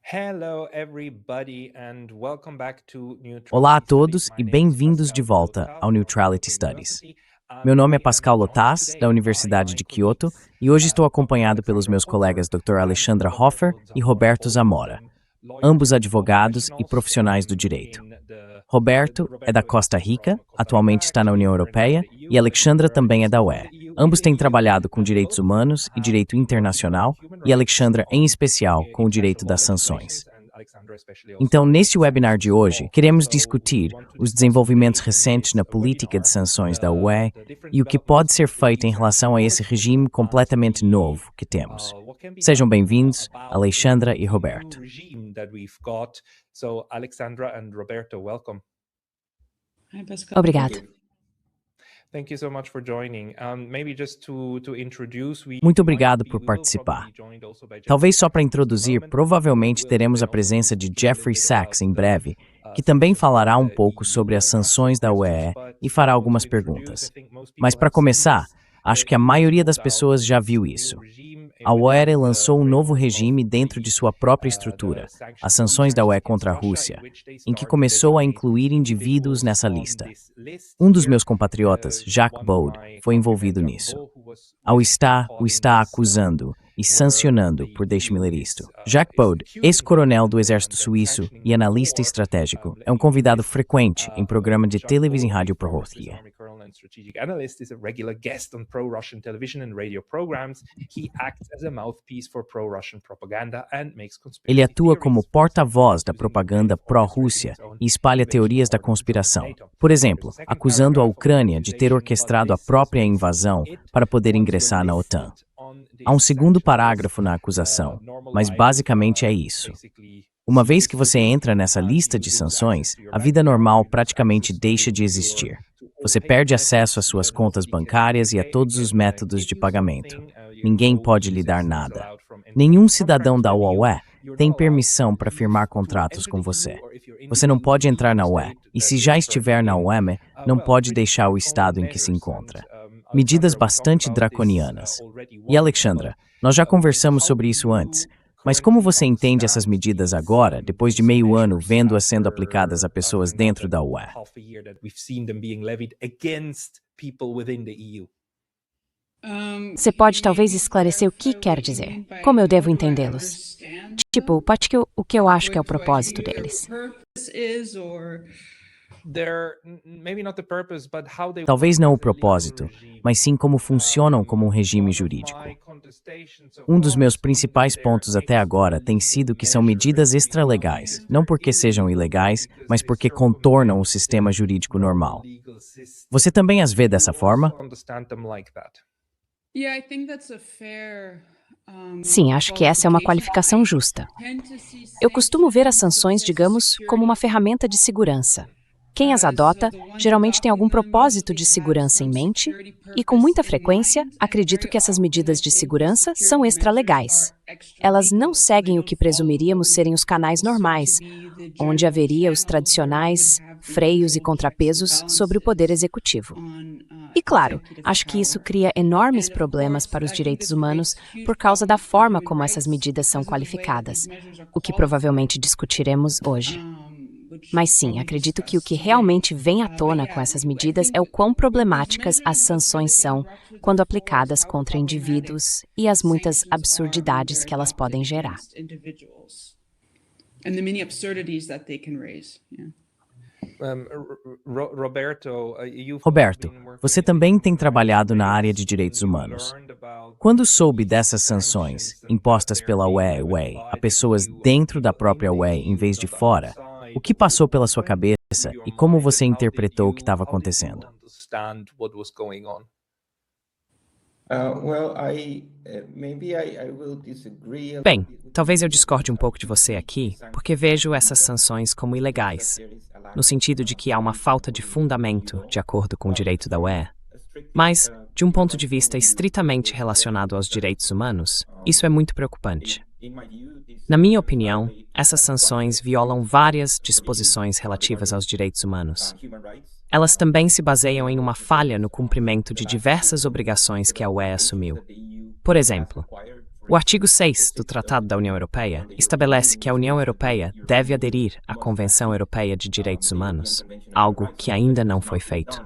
Hello, everybody, and welcome back to Olá a Neutrality todos Studies. e My name is bem-vindos de Pascal volta Lotas ao from Neutrality Kyoto Studies. University. Meu nome é We are Pascal joined Lotas, da today Universidade by de my Kyoto, colleagues, e hoje estou Dr. acompanhado pelos Alexandra meus Hofer colegas Dr. and Alexandra Hofer Roberto e Zamora, Roberto both of Zamora. them lawyers Ambos and law advogados e professionals profissionais do direito. in the Roberto é da Roberto is Costa Rica, from Costa Rica, atualmente está na actually União currently in Europeia, the e EU. Alexandra Alexandra também é is da from UE. the EU, in Ambos the têm EU, trabalhado com and direitos both of them humanos e have direito been working on internacional, human e rights, Alexandra em on especial com o direito international law das sanções. legislations, and Alexandra especially also Então, on neste webinar de sanctions hoje, law. queremos So we discutir want to os discuss desenvolvimentos today in recentes this na política de webinar sanções da UE the different e o que pode developments ser with the feito em recent relação a esse policy regime completamente and novo que temos. what can be Sejam done bem-vindos, about Alexandra e the new Roberto. regime that we've got. So Alexandra and Roberto, welcome. Hi, Pascal. Obrigado. Thank you so much for joining. Maybe just to introduce, Muito obrigado por participar. Talvez só para introduzir, provavelmente teremos a presença de Jeffrey Sachs em breve, que também falará um pouco sobre as sanções da UE e fará algumas perguntas. Mas para começar, acho que a maioria das pessoas já viu isso. A UE lançou um novo regime dentro de sua própria estrutura, as sanções da UE contra a Rússia, em que começou a incluir indivíduos nessa lista. Um dos meus compatriotas, Jacques Baude, foi envolvido nisso. O está acusando e sancionando, por deixe-me ler isto. Jacques Baude, ex-coronel do Exército Suíço e analista estratégico, é um convidado frequente em programa de televisão e rádio pró-Rússia. Analyst is a regular guest on pro-Russian television and radio programs. He acts as a mouthpiece for pro-Russian propaganda and makes conspiracy Ele atua theories. como porta-voz da propaganda pró-Rússia e espalha teorias da conspiração. Por exemplo, acusando a Ucrânia de ter orquestrado a própria invasão para poder ingressar na OTAN. Há um segundo parágrafo na acusação, mas basicamente é isso. Uma vez que você entra nessa lista de sanções, a vida normal praticamente deixa de existir. Você perde acesso às suas contas bancárias e a todos os métodos de pagamento. Ninguém pode lhe dar nada. Nenhum cidadão da UE tem permissão para firmar contratos com você. Você não pode entrar na UE, e se já estiver na UE, não pode deixar o estado em que se encontra. Medidas bastante draconianas. E Alexandra, nós já conversamos sobre isso antes, mas como você entende essas medidas agora, depois de meio ano vendo-as sendo aplicadas a pessoas dentro da UE? Você pode talvez esclarecer o que quer dizer? Como eu devo entendê-los? Tipo, o que eu acho que é o propósito deles. Talvez não o propósito, mas sim como funcionam como um regime jurídico. Um dos meus principais pontos até agora tem sido que são medidas extralegais, não porque sejam ilegais, mas porque contornam o sistema jurídico normal. Você também as vê dessa forma? Sim, acho que essa é uma qualificação justa. Eu costumo ver as sanções, digamos, como uma ferramenta de segurança. Quem as adota geralmente tem algum propósito de segurança em mente e, com muita frequência, acredito que essas medidas de segurança são extralegais. Elas não seguem o que presumiríamos serem os canais normais, onde haveria os tradicionais freios e contrapesos sobre o poder executivo. E claro, acho que isso cria enormes problemas para os direitos humanos por causa da forma como essas medidas são qualificadas, o que provavelmente discutiremos hoje. Mas sim, acredito que o que realmente vem à tona com essas medidas é o quão problemáticas as sanções são quando aplicadas contra indivíduos e as muitas absurdidades que elas podem gerar. Roberto, você também tem trabalhado na área de direitos humanos. Quando soube dessas sanções impostas pela UE a pessoas dentro da própria UE em vez de fora, o que passou pela sua cabeça e como você interpretou o que estava acontecendo? Bem, talvez eu discorde um pouco de você aqui, porque vejo essas sanções como ilegais, no sentido de que há uma falta de fundamento de acordo com o direito da UE. Mas, de um ponto de vista estritamente relacionado aos direitos humanos, isso é muito preocupante. Na minha opinião, essas sanções violam várias disposições relativas aos direitos humanos. Elas também se baseiam em uma falha no cumprimento de diversas obrigações que a UE assumiu. Por exemplo, O artigo 6 do Tratado da União Europeia estabelece que a União Europeia deve aderir à Convenção Europeia de Direitos Humanos, algo que ainda não foi feito.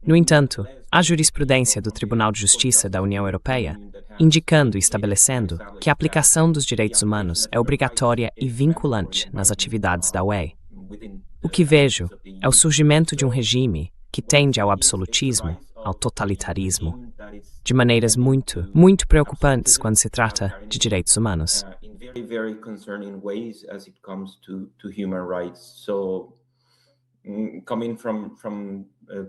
No entanto, há jurisprudência do Tribunal de Justiça da União Europeia indicando e estabelecendo que a aplicação dos direitos humanos é obrigatória e vinculante nas atividades da UE. O que vejo é o surgimento de um regime que tende ao absolutismo, ao totalitarismo, de maneiras muito, muito preocupantes quando se trata de direitos humanos.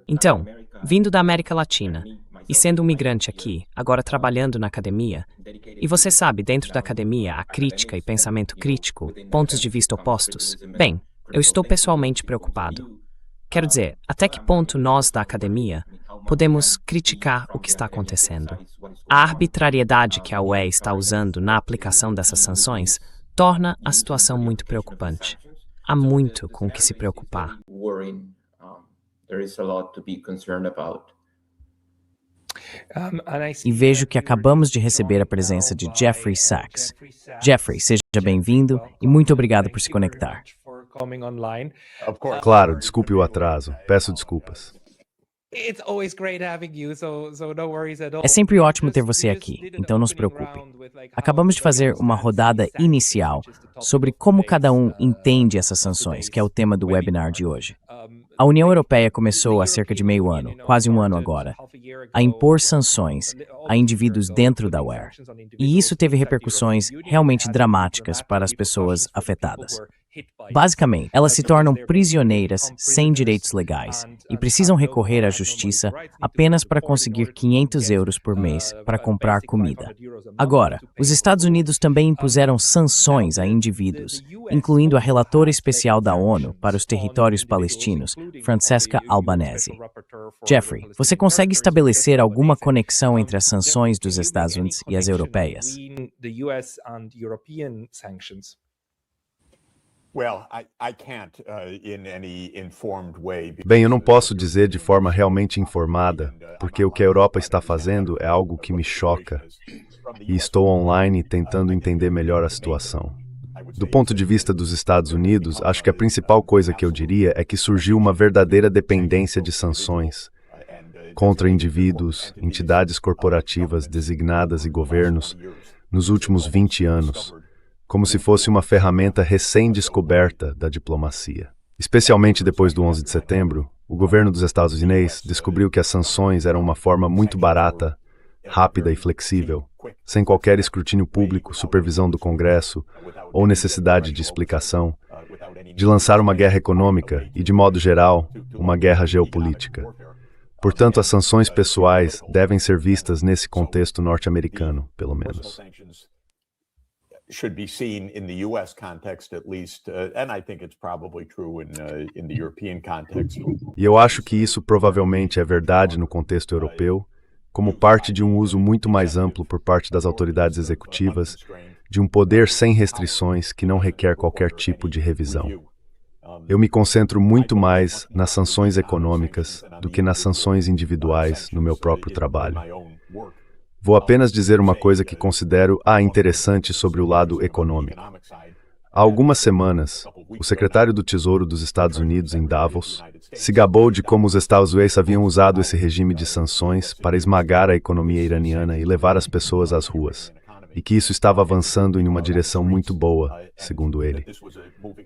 Então, vindo da América Latina e sendo um migrante aqui, agora trabalhando na academia, e você sabe, dentro da academia há crítica e pensamento crítico, pontos de vista opostos, bem, eu estou pessoalmente preocupado. Quero dizer, até que ponto nós da academia podemos criticar o que está acontecendo? A arbitrariedade que a UE está usando na aplicação dessas sanções torna a situação muito preocupante. Há muito com o que se preocupar. E vejo que acabamos de receber a presença de Jeffrey Sachs. Jeffrey, seja bem-vindo e muito obrigado por se conectar. Claro, desculpe o atraso. Peço desculpas. É sempre ótimo ter você aqui, então não se preocupe. Acabamos de fazer uma rodada inicial sobre como cada um entende essas sanções, que é o tema do webinar de hoje. A União Europeia começou há cerca de meio ano, quase um ano agora, a impor sanções a indivíduos dentro da UE. E isso teve repercussões realmente dramáticas para as pessoas afetadas. Basicamente, elas se tornam prisioneiras sem direitos legais e precisam recorrer à justiça apenas para conseguir 500 euros por mês para comprar comida. Agora, os Estados Unidos também impuseram sanções a indivíduos, incluindo a relatora especial da ONU para os territórios palestinos, Francesca Albanese. Jeffrey, você consegue estabelecer alguma conexão entre as sanções dos Estados Unidos e as europeias? Bem, eu não posso dizer de forma realmente informada, porque o que a Europa está fazendo é algo que me choca, e estou online tentando entender melhor a situação. Do ponto de vista dos Estados Unidos, acho que a principal coisa que eu diria é que surgiu uma verdadeira dependência de sanções contra indivíduos, entidades corporativas designadas e governos nos últimos 20 anos. Como se fosse uma ferramenta recém-descoberta da diplomacia. Especialmente depois do 11 de setembro, o governo dos Estados Unidos descobriu que as sanções eram uma forma muito barata, rápida e flexível, sem qualquer escrutínio público, supervisão do Congresso ou necessidade de explicação, de lançar uma guerra econômica e, de modo geral, uma guerra geopolítica. Portanto, as sanções pessoais devem ser vistas nesse contexto norte-americano, pelo menos. Should be seen in the US context at least, and I think it's probably true in the European context. E eu acho que isso provavelmente é verdade no contexto europeu, como parte de um uso muito mais amplo por parte das autoridades executivas de um poder sem restrições que não requer qualquer tipo de revisão. Eu me concentro muito mais nas sanções econômicas do que nas sanções individuais no meu próprio trabalho. Vou apenas dizer uma coisa que considero interessante sobre o lado econômico. Há algumas semanas, o secretário do Tesouro dos Estados Unidos, em Davos, se gabou de como os Estados Unidos haviam usado esse regime de sanções para esmagar a economia iraniana e levar as pessoas às ruas, e que isso estava avançando em uma direção muito boa, segundo ele.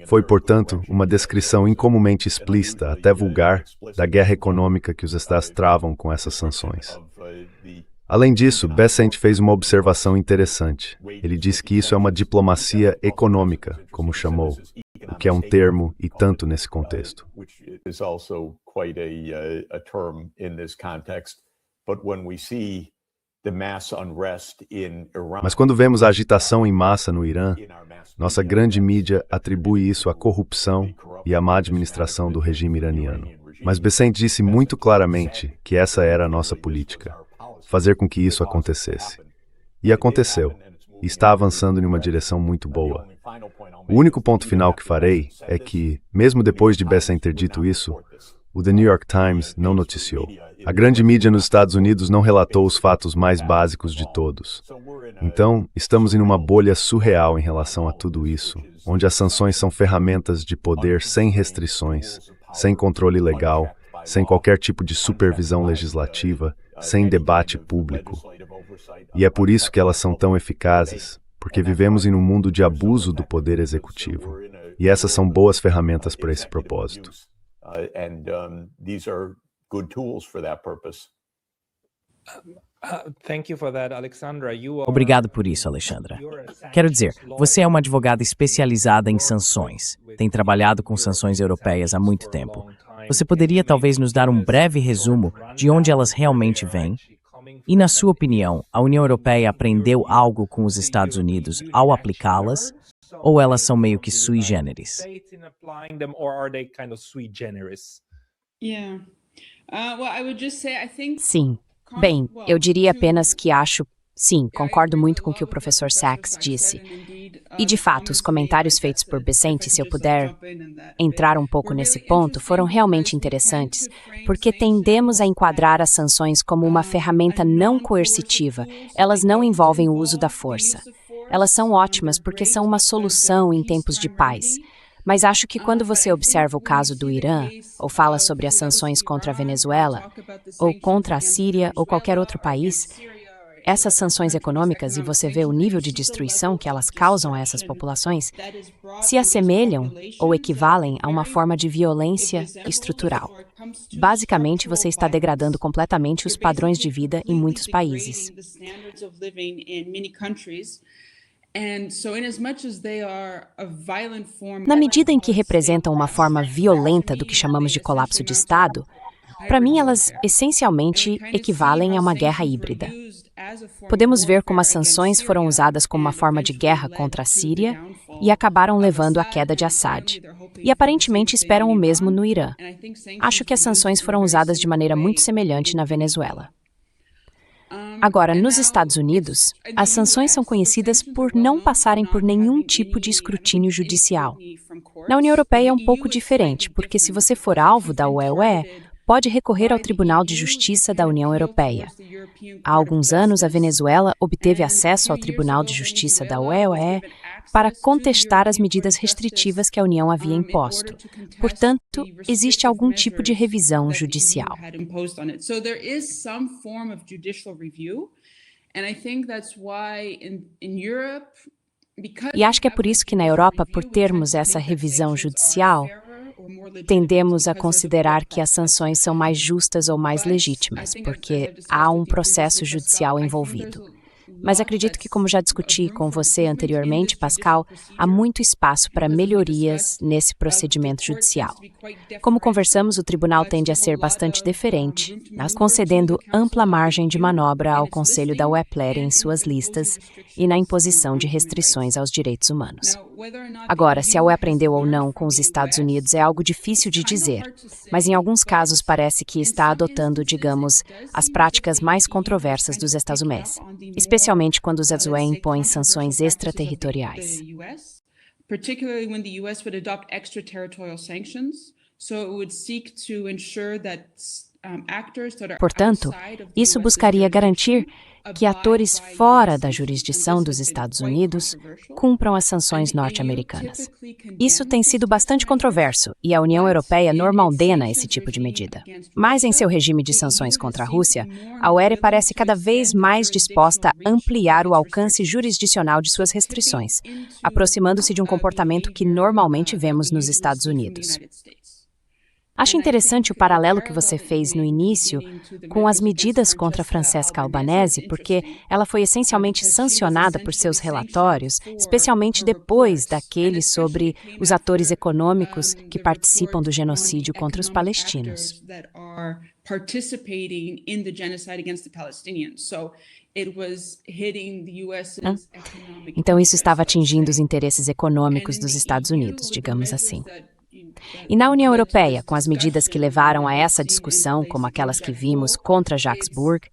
Foi, portanto, uma descrição incomumente explícita, até vulgar, da guerra econômica que os Estados travam com essas sanções. Além disso, Bessent fez uma observação interessante. Ele disse que isso é uma diplomacia econômica, como chamou, o que é um termo e tanto nesse contexto. Mas quando vemos a agitação em massa no Irã, nossa grande mídia atribui isso à corrupção e à má administração do regime iraniano. Mas Bessent disse muito claramente que essa era a nossa política. Fazer com que isso acontecesse. E aconteceu. E está avançando em uma direção muito boa. O único ponto final que farei é que, mesmo depois de Bessent ter dito isso, o The New York Times não noticiou. A grande mídia nos Estados Unidos não relatou os fatos mais básicos de todos. Então, estamos em uma bolha surreal em relação a tudo isso, onde as sanções são ferramentas de poder sem restrições, sem controle legal, sem qualquer tipo de supervisão legislativa, sem debate público. E é por isso que elas são tão eficazes, porque vivemos em um mundo de abuso do poder executivo. E essas são boas ferramentas para esse propósito. Obrigado por isso, Alexandra. Quero dizer, você é uma advogada especializada em sanções. Tem trabalhado com sanções europeias há muito tempo. Você poderia talvez nos dar um breve resumo de onde elas realmente vêm? E, na sua opinião, a União Europeia aprendeu algo com os Estados Unidos ao aplicá-las? Ou elas são meio que sui generis? Sim. Bem, eu diria apenas que acho... Sim, concordo muito com o que o professor Sachs disse. E, de fato, os comentários feitos por Becenti, se eu puder entrar um pouco nesse ponto, foram realmente interessantes, porque tendemos a enquadrar as sanções como uma ferramenta não coercitiva. Elas não envolvem o uso da força. Elas são ótimas porque são uma solução em tempos de paz. Mas acho que quando você observa o caso do Irã, ou fala sobre as sanções contra a Venezuela, ou contra a Síria, ou qualquer outro país, essas sanções econômicas, e você vê o nível de destruição que elas causam a essas populações, se assemelham ou equivalem a uma forma de violência estrutural. Basicamente, você está degradando completamente os padrões de vida em muitos países. Na medida em que representam uma forma violenta do que chamamos de colapso de Estado, para mim elas essencialmente equivalem a uma guerra híbrida. Podemos ver como as sanções foram usadas como uma forma de guerra contra a Síria e acabaram levando à queda de Assad. E aparentemente esperam o mesmo no Irã. Acho que as sanções foram usadas de maneira muito semelhante na Venezuela. Agora, nos Estados Unidos, as sanções são conhecidas por não passarem por nenhum tipo de escrutínio judicial. Na União Europeia é um pouco diferente, porque se você for alvo da UE, pode recorrer ao Tribunal de Justiça da União Europeia. Há alguns anos, a Venezuela obteve acesso ao Tribunal de Justiça da UE para contestar as medidas restritivas que a União havia imposto. Portanto, existe algum tipo de revisão judicial. E acho que é por isso que na Europa, por termos essa revisão judicial, tendemos a considerar que as sanções são mais justas ou mais legítimas, porque há um processo judicial envolvido. Mas acredito que, como já discuti com você anteriormente, Pascal, há muito espaço para melhorias nesse procedimento judicial. Como conversamos, o tribunal tende a ser bastante deferente, concedendo ampla margem de manobra ao Conselho da UEPLER em suas listas e na imposição de restrições aos direitos humanos. Agora, se a UE aprendeu ou não com os Estados Unidos é algo difícil de dizer, mas em alguns casos parece que está adotando, digamos, as práticas mais controversas dos Estados Unidos, especialmente quando os UE impõem sanções extraterritoriais. Portanto, isso buscaria garantir que atores fora da jurisdição dos Estados Unidos cumpram as sanções norte-americanas. Isso tem sido bastante controverso e a União Europeia normaldena esse tipo de medida. Mas em seu regime de sanções contra a Rússia, a UE parece cada vez mais disposta a ampliar o alcance jurisdicional de suas restrições, aproximando-se de um comportamento que normalmente vemos nos Estados Unidos. Acho interessante o paralelo que você fez no início com as medidas contra Francesca Albanese, porque ela foi essencialmente sancionada por seus relatórios, especialmente depois daquele sobre os atores econômicos que participam do genocídio contra os palestinos. Então isso estava atingindo os interesses econômicos dos Estados Unidos, digamos assim. E na União Europeia, com as medidas que levaram a essa discussão, como aquelas que vimos contra Jacques Bourg,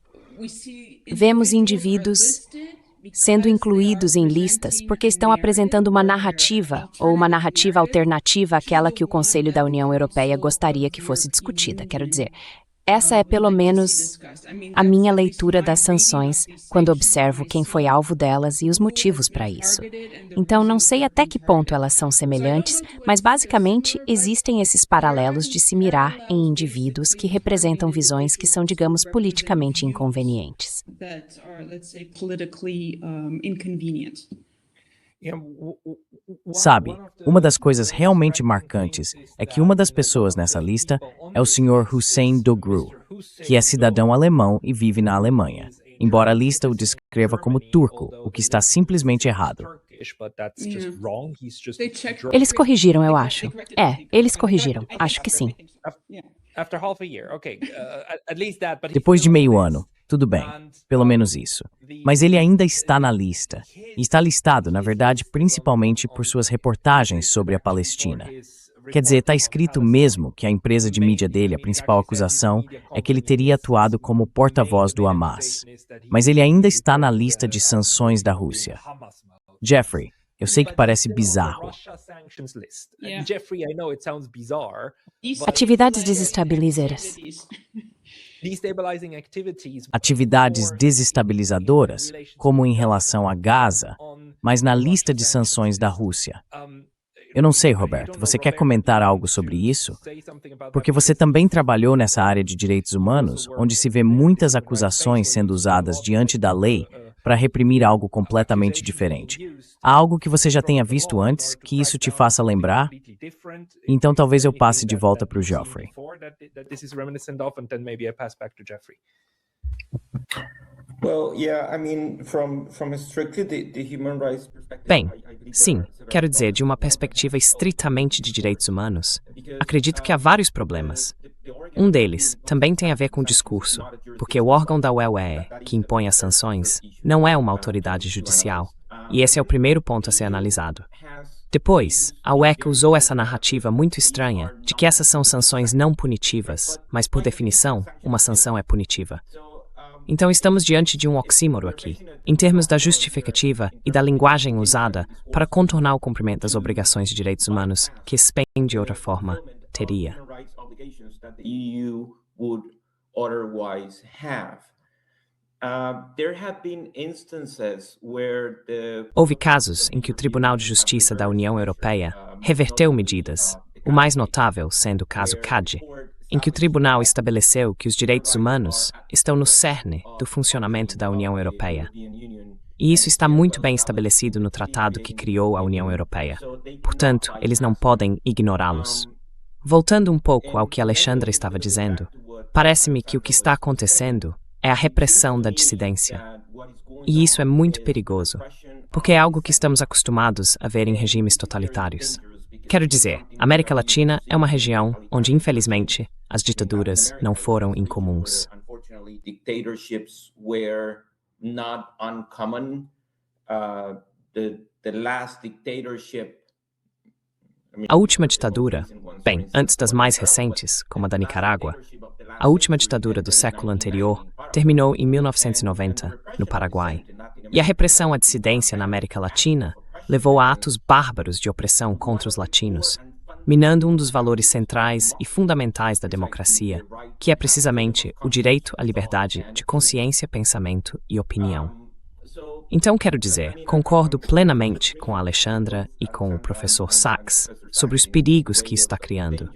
vemos indivíduos sendo incluídos em listas porque estão apresentando uma narrativa ou uma narrativa alternativa àquela que o Conselho da União Europeia gostaria que fosse discutida. Quero dizer, essa é pelo menos a minha leitura das sanções quando observo quem foi alvo delas e os motivos para isso. Então, não sei até que ponto elas são semelhantes, mas basicamente existem esses paralelos de se mirar em indivíduos que representam visões que são, digamos, politicamente inconvenientes. Sabe, uma das coisas realmente marcantes é que uma das pessoas nessa lista é o Sr. Hüseyin Doğru, que é cidadão alemão e vive na Alemanha, embora a lista o descreva como turco, o que está simplesmente errado. Eles corrigiram, eu acho. Eles corrigiram. Acho que sim. Depois de meio ano, tudo bem, pelo menos isso. Mas ele ainda está na lista. E está listado, na verdade, principalmente por suas reportagens sobre a Palestina. Quer dizer, está escrito mesmo que a empresa de mídia dele, a principal acusação, é que ele teria atuado como porta-voz do Hamas. Mas ele ainda está na lista de sanções da Rússia. Jeffrey, eu sei que parece bizarro. Atividades desestabilizadoras. Atividades desestabilizadoras, como em relação a Gaza, mas na lista de sanções da Rússia. Eu não sei, Roberto, você quer comentar algo sobre isso? Porque você também trabalhou nessa área de direitos humanos, onde se vê muitas acusações sendo usadas diante da lei para reprimir algo completamente diferente. Há algo que você já tenha visto antes, que isso te faça lembrar? Então talvez eu passe de volta para o Geoffrey. Bem, sim, quero dizer, de uma perspectiva estritamente de direitos humanos, acredito que há vários problemas. Um deles também tem a ver com o discurso, porque o órgão da UE, que impõe as sanções, não é uma autoridade judicial, e esse é o primeiro ponto a ser analisado. Depois, a UEFA usou essa narrativa muito estranha de que essas são sanções não punitivas, mas por definição, uma sanção é punitiva. Então estamos diante de um oxímoro aqui, em termos da justificativa e da linguagem usada para contornar o cumprimento das obrigações de direitos humanos que Spain, de outra forma, teria. Houve casos em que o Tribunal de Justiça da União Europeia reverteu medidas, o mais notável sendo o caso CAD, em que o tribunal estabeleceu que os direitos humanos estão no cerne do funcionamento da União Europeia. E isso está muito bem estabelecido no tratado que criou a União Europeia. Portanto, eles não podem ignorá-los. Voltando um pouco ao que Alexandra estava dizendo, parece-me que o que está acontecendo é a repressão da dissidência. E isso é muito perigoso, porque é algo que estamos acostumados a ver em regimes totalitários. Quero dizer, a América Latina é uma região onde, infelizmente, as ditaduras não foram incomuns. A última ditadura, bem, antes das mais recentes, como a da Nicarágua, a última ditadura do século anterior terminou em 1990, no Paraguai. E a repressão à dissidência na América Latina levou a atos bárbaros de opressão contra os latinos, minando um dos valores centrais e fundamentais da democracia, que é precisamente o direito à liberdade de consciência, pensamento e opinião. Então, quero dizer, concordo plenamente com a Alexandra e com o professor Sachs sobre os perigos que isso está criando,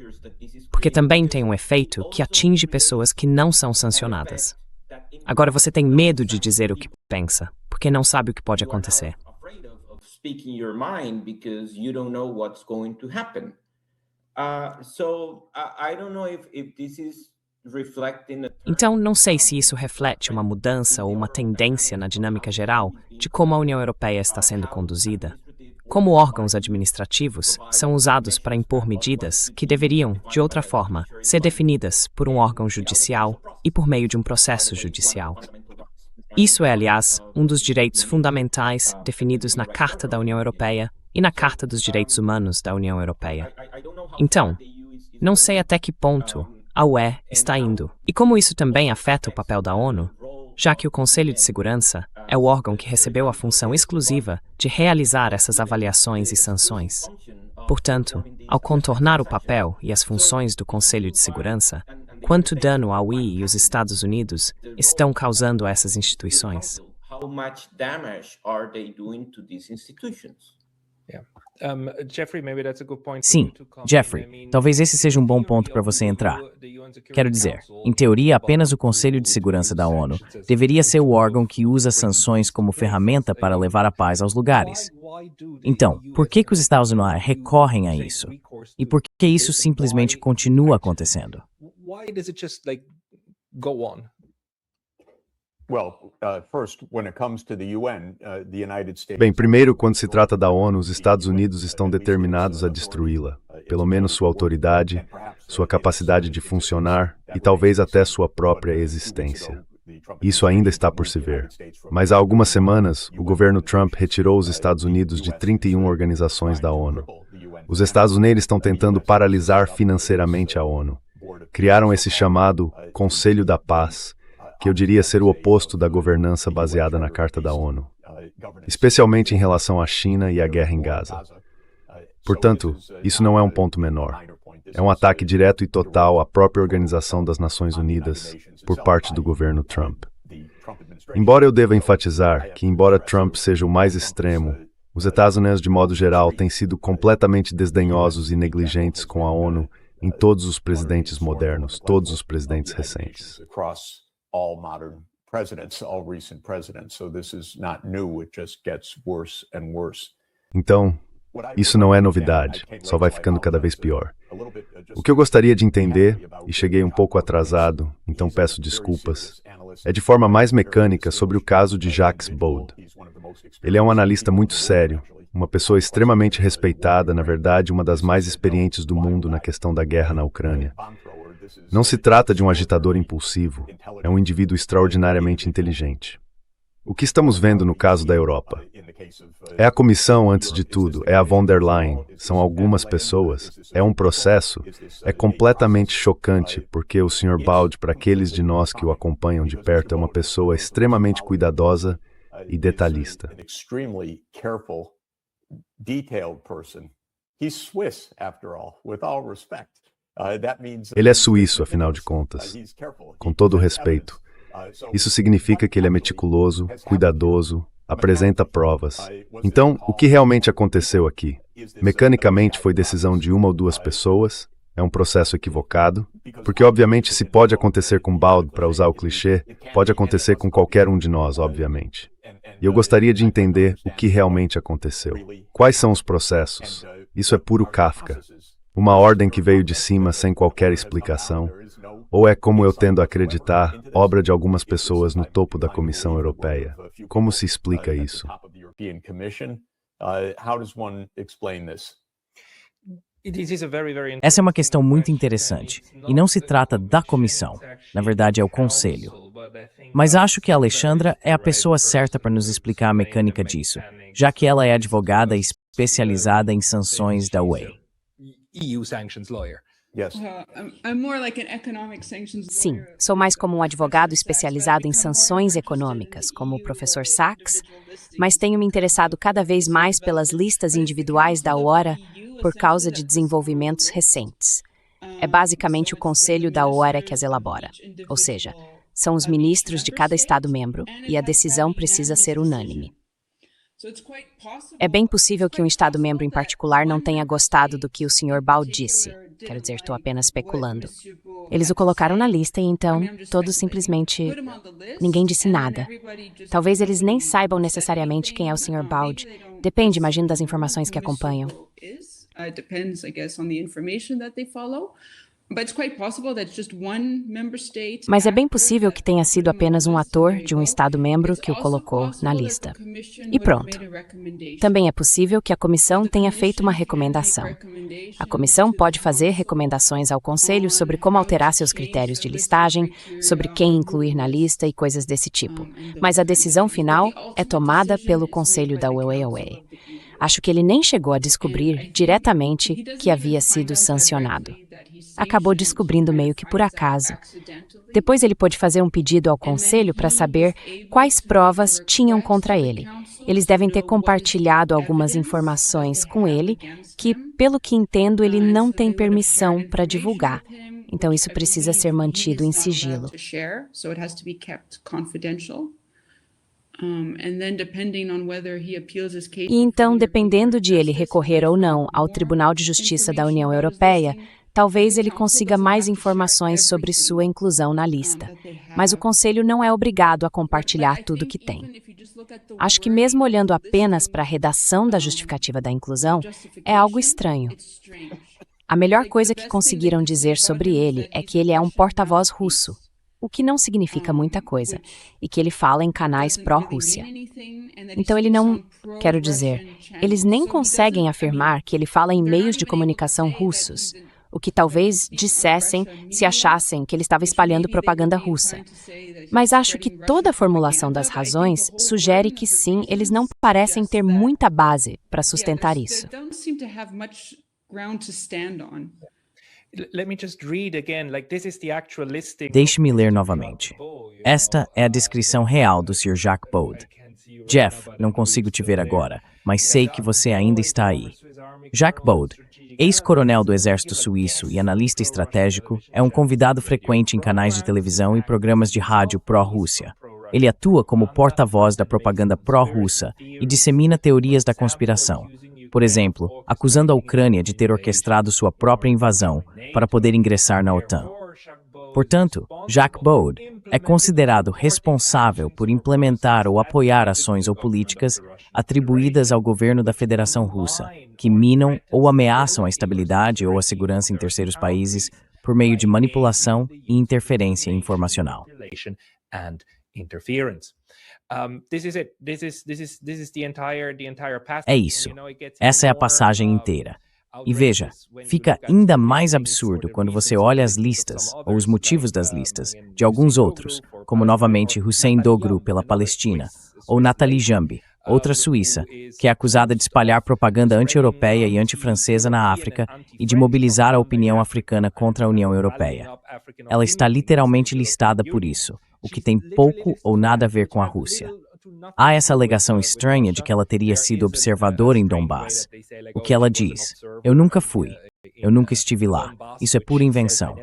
porque também tem um efeito que atinge pessoas que não são sancionadas. Agora você tem medo de dizer o que pensa, porque não sabe o que pode acontecer. Speaking your mind because you don't know what's going to happen. I don't know if this is reflecting. Então, não sei se isso reflete uma mudança ou uma tendência na dinâmica geral de como a União Europeia está sendo conduzida. Como órgãos administrativos são usados para impor medidas que deveriam, de outra forma, ser definidas por um órgão judicial e por meio de um processo judicial. Isso é, aliás, um dos direitos fundamentais definidos na Carta da União Europeia e na Carta dos Direitos Humanos da União Europeia. Então, não sei até que ponto a UE está indo. E como isso também afeta o papel da ONU, já que o Conselho de Segurança é o órgão que recebeu a função exclusiva de realizar essas avaliações e sanções. Portanto, ao contornar o papel e as funções do Conselho de Segurança, quanto dano a UE e os Estados Unidos estão causando a essas instituições? How much damage are they doing to these institutions? Sim, Jeffrey, talvez esse seja um bom ponto para você entrar. Quero dizer, em teoria, apenas o Conselho de Segurança da ONU deveria ser o órgão que usa sanções como ferramenta para levar a paz aos lugares. Então, por que os Estados Unidos recorrem a isso? E por que isso simplesmente continua acontecendo? Bem, primeiro, quando se trata da ONU, os Estados Unidos estão determinados a destruí-la, pelo menos sua autoridade, sua capacidade de funcionar e talvez até sua própria existência. Isso ainda está por se ver. Mas há algumas semanas, o governo Trump retirou os Estados Unidos de 31 organizações da ONU. Os Estados Unidos estão tentando paralisar financeiramente a ONU. Criaram esse chamado Conselho da Paz, que eu diria ser o oposto da governança baseada na Carta da ONU, especialmente em relação à China e à guerra em Gaza. Portanto, isso não é um ponto menor. É um ataque direto e total à própria Organização das Nações Unidas por parte do governo Trump. Embora eu deva enfatizar que, embora Trump seja o mais extremo, os Estados Unidos, de modo geral, têm sido completamente desdenhosos e negligentes com a ONU em todos os presidentes modernos, todos os presidentes recentes. All modern presidents, all recent presidents. So this is not new, it just gets worse and worse. Então, isso não é novidade, só vai ficando cada vez pior. O que eu gostaria de entender, e cheguei um pouco atrasado, então peço desculpas, é de forma mais mecânica sobre o caso de Jacques Baude. Ele é um analista muito sério, uma pessoa extremamente respeitada, na verdade, uma das mais experientes do mundo na questão da guerra na Ucrânia. Não se trata de um agitador impulsivo, é um indivíduo extraordinariamente inteligente. O que estamos vendo no caso da Europa? É a comissão, antes de tudo, é a von der Leyen, são algumas pessoas, é um processo, é completamente chocante, porque o Sr. Baude, para aqueles de nós que o acompanham de perto, é uma pessoa extremamente cuidadosa e detalhista. Ele é suíço, afinal de contas, com todo o respeito. Isso significa que ele é meticuloso, cuidadoso, apresenta provas. Então, o que realmente aconteceu aqui? Mecanicamente foi decisão de uma ou duas pessoas, é um processo equivocado, porque obviamente se pode acontecer com Baude, para usar o clichê, pode acontecer com qualquer um de nós, obviamente. E eu gostaria de entender o que realmente aconteceu. Quais são os processos? Isso é puro Kafka. Uma ordem que veio de cima sem qualquer explicação? Ou é, como eu tendo a acreditar, obra de algumas pessoas no topo da Comissão Europeia? Como se explica isso? Essa é uma questão muito interessante, e não se trata da comissão, na verdade é o Conselho. Mas acho que a Alexandra é a pessoa certa para nos explicar a mecânica disso, já que ela é advogada especializada em sanções da UE. Sim, sou mais como um advogado especializado em sanções econômicas, como o professor Sachs, mas tenho me interessado cada vez mais pelas listas individuais da ORA por causa de desenvolvimentos recentes. É basicamente o Conselho da ORA que as elabora, ou seja, são os ministros de cada Estado-membro e a decisão precisa ser unânime. É bem possível que um Estado-membro em particular não tenha gostado do que o Sr. Baude disse. Quero dizer, estou apenas especulando. Eles o colocaram na lista e então, todos simplesmente... Ninguém disse nada. Talvez eles nem saibam necessariamente quem é o Sr. Baude. Depende, imagino, das informações que acompanham. Mas é bem possível que tenha sido apenas um ator de um Estado-membro que o colocou na lista. E pronto. Também é possível que a comissão tenha feito uma recomendação. A comissão pode fazer recomendações ao Conselho sobre como alterar seus critérios de listagem, sobre quem incluir na lista e coisas desse tipo. Mas a decisão final é tomada pelo Conselho da UE. Acho que ele nem chegou a descobrir diretamente que havia sido sancionado. Acabou descobrindo meio que por acaso. Depois ele pôde fazer um pedido ao conselho para saber quais provas tinham contra ele. Eles devem ter compartilhado algumas informações com ele que, pelo que entendo, ele não tem permissão para divulgar. Então isso precisa ser mantido em sigilo. E então, dependendo de ele recorrer ou não ao Tribunal de Justiça da União Europeia, talvez ele consiga mais informações sobre sua inclusão na lista. Mas o Conselho não é obrigado a compartilhar tudo que tem. Acho que mesmo olhando apenas para a redação da justificativa da inclusão, é algo estranho. A melhor coisa que conseguiram dizer sobre ele é que ele é um porta-voz russo, o que não significa muita coisa, e que ele fala em canais pró-Rússia. Então ele não... Quero dizer, eles nem conseguem afirmar que ele fala em meios de comunicação russos, o que talvez dissessem se achassem que ele estava espalhando propaganda russa. Mas acho que toda a formulação das razões sugere que sim, eles não parecem ter muita base para sustentar isso. Deixe-me ler novamente. Esta é a descrição real do Sr. Jacques Bode. Jeff, não consigo te ver agora, mas sei que você ainda está aí. Jacques Bode, ex-coronel do Exército Suíço e analista estratégico, é um convidado frequente em canais de televisão e programas de rádio pró-Rússia. Ele atua como porta-voz da propaganda pró-russa e dissemina teorias da conspiração. Por exemplo, acusando a Ucrânia de ter orquestrado sua própria invasão para poder ingressar na OTAN. Portanto, Jacques Bode é considerado responsável por implementar ou apoiar ações ou políticas atribuídas ao governo da Federação Russa, que minam ou ameaçam a estabilidade ou a segurança em terceiros países por meio de manipulação e interferência informacional. É isso. Essa é a passagem inteira. E veja, fica ainda mais absurdo quando você olha as listas, ou os motivos das listas, de alguns outros, como novamente Hussein Doğru pela Palestina, ou Nathalie Jambi, outra suíça, que é acusada de espalhar propaganda anti-europeia e anti-francesa na África e de mobilizar a opinião africana contra a União Europeia. Ela está literalmente listada por isso, o que tem pouco ou nada a ver com a Rússia. Há essa alegação estranha de que ela teria sido observadora em Donbass. O que ela diz? Eu nunca fui. Eu nunca estive lá. Isso é pura invenção.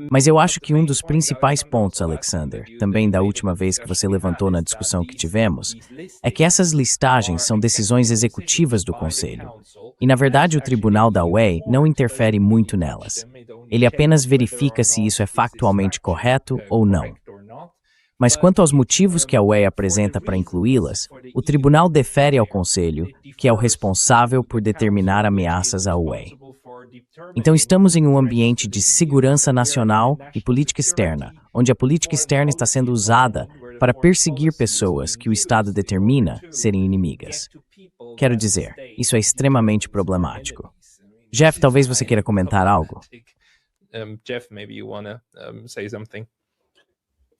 Mas eu acho que um dos principais pontos, Alexander, também da última vez que você levantou na discussão que tivemos, é que essas listagens são decisões executivas do Conselho. E, na verdade, o Tribunal da UE não interfere muito nelas. Ele apenas verifica se isso é factualmente correto ou não. Mas quanto aos motivos que a UE apresenta para incluí-las, o Tribunal defere ao Conselho, que é o responsável por determinar ameaças à UE. Então estamos em um ambiente de segurança nacional e política externa, onde a política externa está sendo usada para perseguir pessoas que o Estado determina serem inimigas. Quero dizer, isso é extremamente problemático. Jeff, talvez você queira comentar algo? Jeff, maybe you want to say something.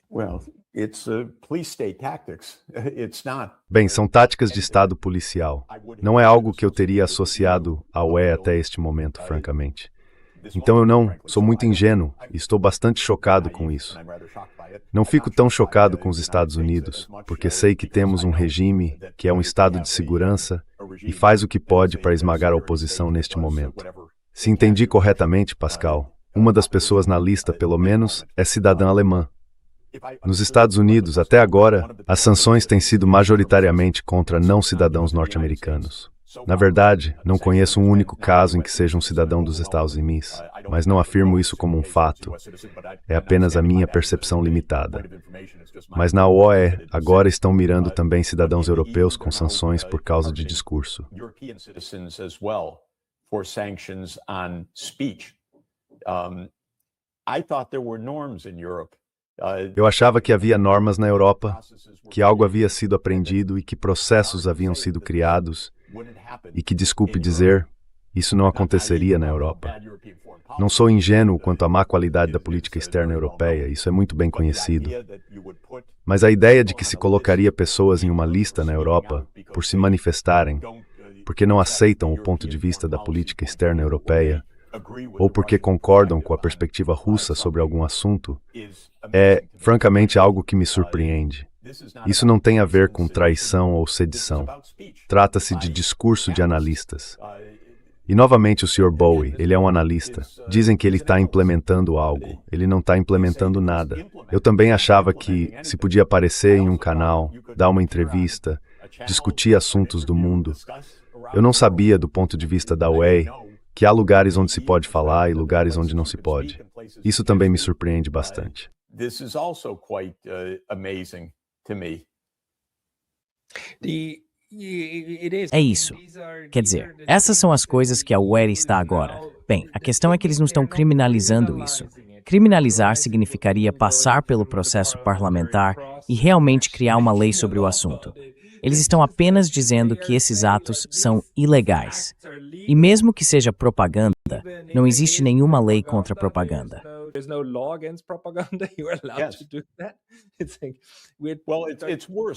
Well, it's police state tactics. It's not. Bem, são táticas de Estado policial. Não é algo que eu teria associado à UE até este momento, francamente. Então eu não sou muito ingênuo e estou bastante chocado com isso. Não fico tão chocado com os Estados Unidos, porque sei que temos um regime que é um estado de segurança e faz o que pode para esmagar a oposição neste momento. Se entendi corretamente, Pascal, uma das pessoas na lista, pelo menos, é cidadã alemã. Nos Estados Unidos, até agora, as sanções têm sido majoritariamente contra não-cidadãos norte-americanos. Na verdade, não conheço um único caso em que seja um cidadão dos Estados Unidos, mas não afirmo isso como um fato. É apenas a minha percepção limitada. Mas na OE, agora estão mirando também cidadãos europeus com sanções por causa de discurso. Eu achava que havia normas na Europa, que algo havia sido aprendido e que processos haviam sido criados, e que, desculpe dizer, isso não aconteceria na Europa. Não sou ingênuo quanto à má qualidade da política externa europeia, isso é muito bem conhecido. Mas a ideia de que se colocaria pessoas em uma lista na Europa por se manifestarem, porque não aceitam o ponto de vista da política externa europeia, ou porque concordam com a perspectiva russa sobre algum assunto, é, francamente, algo que me surpreende. Isso não tem a ver com traição ou sedição. Trata-se de discurso de analistas. E, novamente, o Sr. Bowie, ele é um analista. Dizem que ele está implementando algo. Ele não está implementando nada. Eu também achava que se podia aparecer em um canal, dar uma entrevista, discutir assuntos do mundo. Eu não sabia, do ponto de vista da UE, que há lugares onde se pode falar e lugares onde não se pode. Isso também me surpreende bastante. This is also quite amazing to me. É isso. Quer dizer, essas são as coisas que a UE está agora. Bem, a questão é que eles não estão criminalizando isso. Criminalizar significaria passar pelo processo parlamentar e realmente criar uma lei sobre o assunto. Eles estão apenas dizendo que esses atos são ilegais. E mesmo que seja propaganda, não existe nenhuma lei contra propaganda.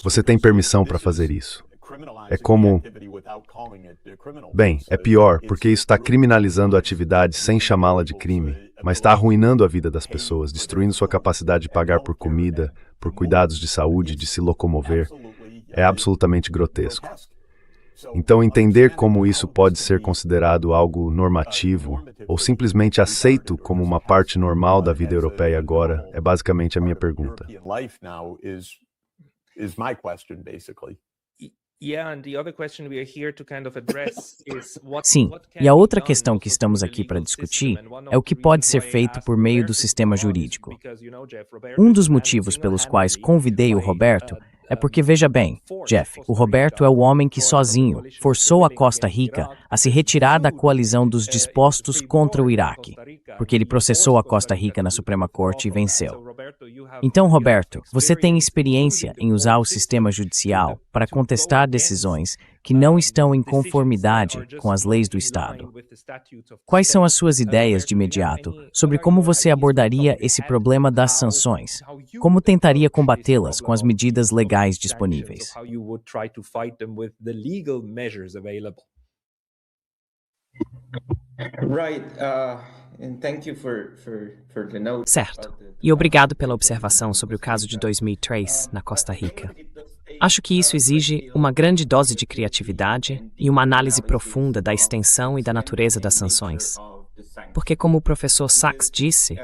Você tem permissão para fazer isso. É como... Bem, é pior, porque isso está criminalizando a atividade sem chamá-la de crime, mas está arruinando a vida das pessoas, destruindo sua capacidade de pagar por comida, por cuidados de saúde, de se locomover. É absolutamente grotesco. Então, entender como isso pode ser considerado algo normativo, ou simplesmente aceito como uma parte normal da vida europeia agora, é basicamente a minha pergunta. Sim, e a outra questão que estamos aqui para discutir é o que pode ser feito por meio do sistema jurídico. Um dos motivos pelos quais convidei o Roberto é porque, veja bem, Jeff, o Roberto é o homem que sozinho forçou a Costa Rica a se retirar da coalizão dos dispostos contra o Iraque, porque ele processou a Costa Rica na Suprema Corte e venceu. Então, Roberto, você tem experiência em usar o sistema judicial para contestar decisões que não estão em conformidade com as leis do Estado. Quais são as suas ideias de imediato sobre como você abordaria esse problema das sanções? Como tentaria combatê-las com as medidas legais disponíveis? Certo. E obrigado pela observação sobre o caso de 2003 na Costa Rica. Acho que isso exige uma grande dose de criatividade e uma análise profunda da extensão e da natureza das sanções. Porque, como o professor Sachs disse,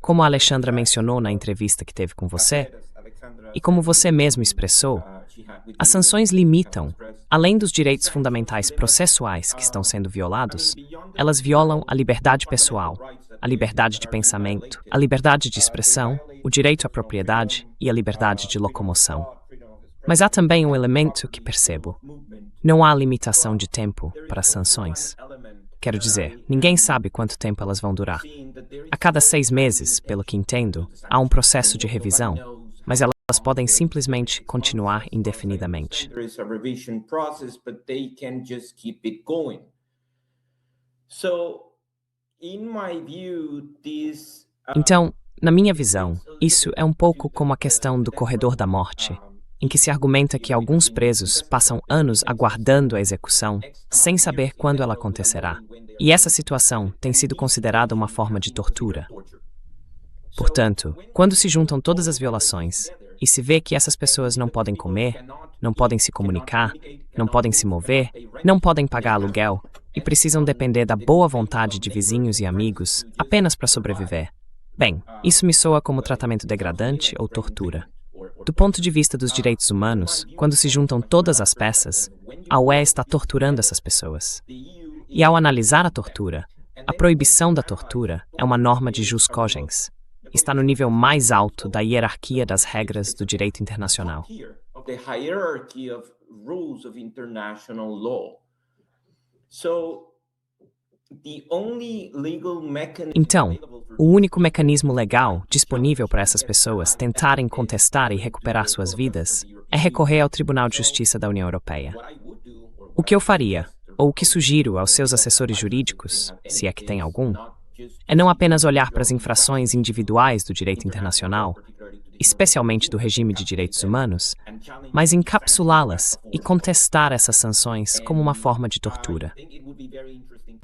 como a Alexandra mencionou na entrevista que teve com você, e como você mesmo expressou, as sanções limitam, além dos direitos fundamentais processuais que estão sendo violados, elas violam a liberdade pessoal, a liberdade de pensamento, a liberdade de expressão, o direito à propriedade e a liberdade de locomoção. Mas há também um elemento que percebo. Não há limitação de tempo para as sanções. Quero dizer, ninguém sabe quanto tempo elas vão durar. A cada 6 meses, pelo que entendo, há um processo de revisão, mas elas podem simplesmente continuar indefinidamente. Então, na minha visão, isso é um pouco como a questão do corredor da morte, em que se argumenta que alguns presos passam anos aguardando a execução, sem saber quando ela acontecerá. E essa situação tem sido considerada uma forma de tortura. Portanto, quando se juntam todas as violações, e se vê que essas pessoas não podem comer, não podem se comunicar, não podem se mover, não podem pagar aluguel, e precisam depender da boa vontade de vizinhos e amigos apenas para sobreviver. Bem, isso me soa como tratamento degradante ou tortura. Do ponto de vista dos direitos humanos, quando se juntam todas as peças, a UE está torturando essas pessoas. E ao analisar a tortura, a proibição da tortura é uma norma de jus cogens. Está no nível mais alto da hierarquia das regras do direito internacional. Então, o único mecanismo legal disponível para essas pessoas tentarem contestar e recuperar suas vidas é recorrer ao Tribunal de Justiça da União Europeia. O que eu faria, ou o que sugiro aos seus assessores jurídicos, se é que tem algum, é não apenas olhar para as infrações individuais do direito internacional, especialmente do regime de direitos humanos, mas encapsulá-las e contestar essas sanções como uma forma de tortura.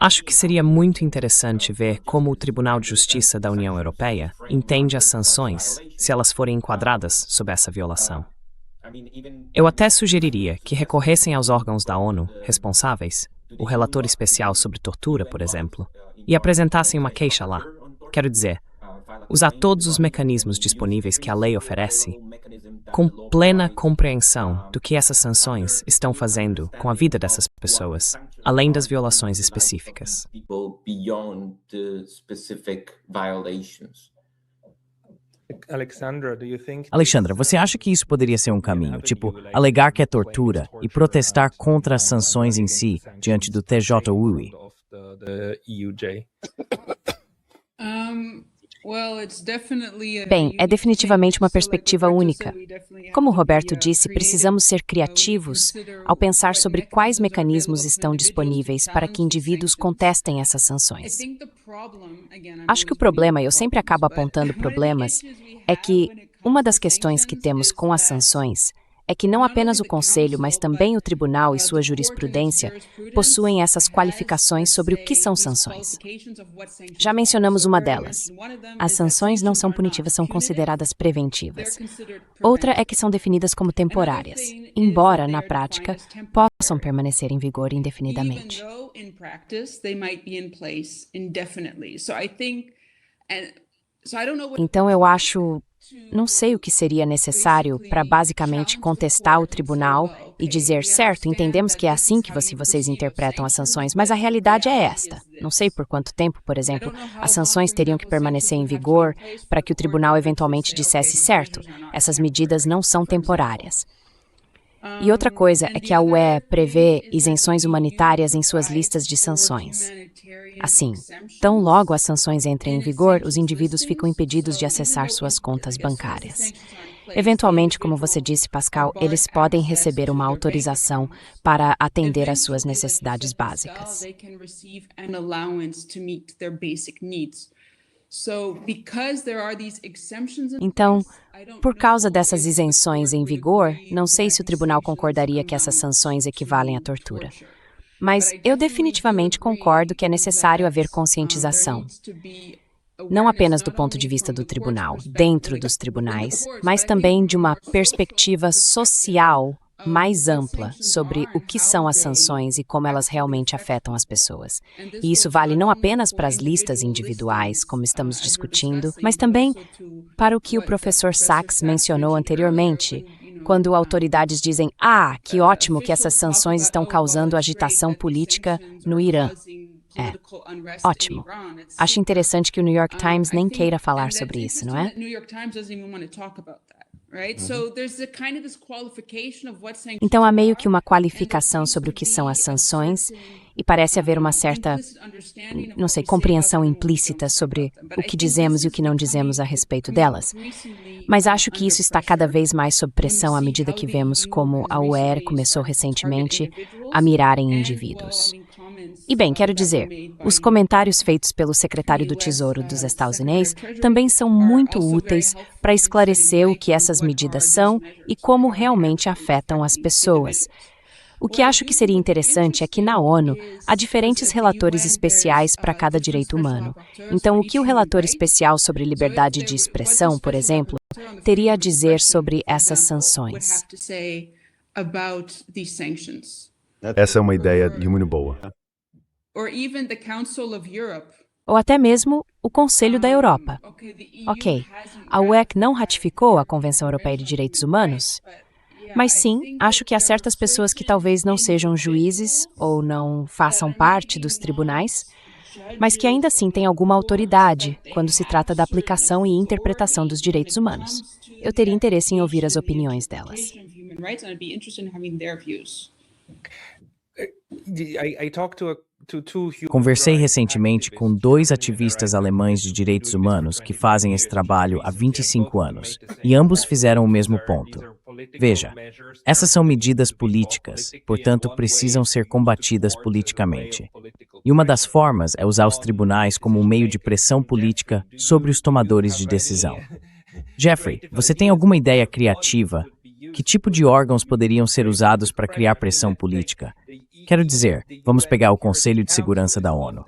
Acho que seria muito interessante ver como o Tribunal de Justiça da União Europeia entende as sanções, se elas forem enquadradas sob essa violação. Eu até sugeriria que recorressem aos órgãos da ONU responsáveis, o relator especial sobre tortura, por exemplo, e apresentassem uma queixa lá. Quero dizer, usar todos os mecanismos disponíveis que a lei oferece, com plena compreensão do que essas sanções estão fazendo com a vida dessas pessoas, além das violações específicas. Alexandra, você acha que isso poderia ser um caminho, tipo, alegar que é tortura e protestar contra as sanções em si diante do TJUI? Bem, é definitivamente uma perspectiva única. Como o Roberto disse, precisamos ser criativos ao pensar sobre quais mecanismos estão disponíveis para que indivíduos contestem essas sanções. Acho que o problema, eu sempre acabo apontando problemas, é que uma das questões que temos com as sanções é que não apenas o Conselho, mas também o Tribunal e sua jurisprudência possuem essas qualificações sobre o que são sanções. Já mencionamos uma delas. As sanções não são punitivas, são consideradas preventivas. Outra é que são definidas como temporárias, embora, na prática, possam permanecer em vigor indefinidamente. Então, eu acho... Não sei o que seria necessário para basicamente contestar o tribunal e dizer, certo, entendemos que é assim que vocês interpretam as sanções, mas a realidade é esta. Não sei por quanto tempo, por exemplo, as sanções teriam que permanecer em vigor para que o tribunal eventualmente dissesse, certo, essas medidas não são temporárias. E outra coisa é que a UE prevê isenções humanitárias em suas listas de sanções. Assim, tão logo as sanções entrem em vigor, os indivíduos ficam impedidos de acessar suas contas bancárias. Eventualmente, como você disse, Pascal, eles podem receber uma autorização para atender às suas necessidades básicas. Então, por causa dessas isenções em vigor, não sei se o tribunal concordaria que essas sanções equivalem à tortura. Mas eu definitivamente concordo que é necessário haver conscientização. Não apenas do ponto de vista do tribunal, dentro dos tribunais, mas também de uma perspectiva social mais ampla sobre o que são as sanções e como elas realmente afetam as pessoas. E isso vale não apenas para as listas individuais, como estamos discutindo, mas também para o que o professor Sachs mencionou anteriormente, quando autoridades dizem, que ótimo que essas sanções estão causando agitação política no Irã. Ótimo. Acho interessante que o New York Times nem queira falar sobre isso, não é? Então, há meio que uma qualificação sobre o que são as sanções e parece haver uma certa, não sei, compreensão implícita sobre o que dizemos e o que não dizemos a respeito delas. Mas acho que isso está cada vez mais sob pressão à medida que vemos como a UE começou recentemente a mirar em indivíduos. E bem, quero dizer, os comentários feitos pelo secretário do Tesouro dos Estados Unidos também são muito úteis para esclarecer o que essas medidas são e como realmente afetam as pessoas. O que acho que seria interessante é que na ONU há diferentes relatores especiais para cada direito humano. Então, o que o relator especial sobre liberdade de expressão, por exemplo, teria a dizer sobre essas sanções? Essa é uma ideia muito boa. Ou até mesmo o Conselho da Europa. Ok, a UE não ratificou a Convenção Europeia de Direitos Humanos, mas sim, acho que há certas pessoas que talvez não sejam juízes ou não façam parte dos tribunais, mas que ainda assim têm alguma autoridade quando se trata da aplicação e interpretação dos direitos humanos. Eu teria interesse em ouvir as opiniões delas. Conversei recentemente com 2 ativistas alemães de direitos humanos que fazem esse trabalho há 25 anos, e ambos fizeram o mesmo ponto. Veja, essas são medidas políticas, portanto precisam ser combatidas politicamente. E uma das formas é usar os tribunais como um meio de pressão política sobre os tomadores de decisão. Jeffrey, você tem alguma ideia criativa? Que tipo de órgãos poderiam ser usados para criar pressão política? Quero dizer, vamos pegar o Conselho de Segurança da ONU.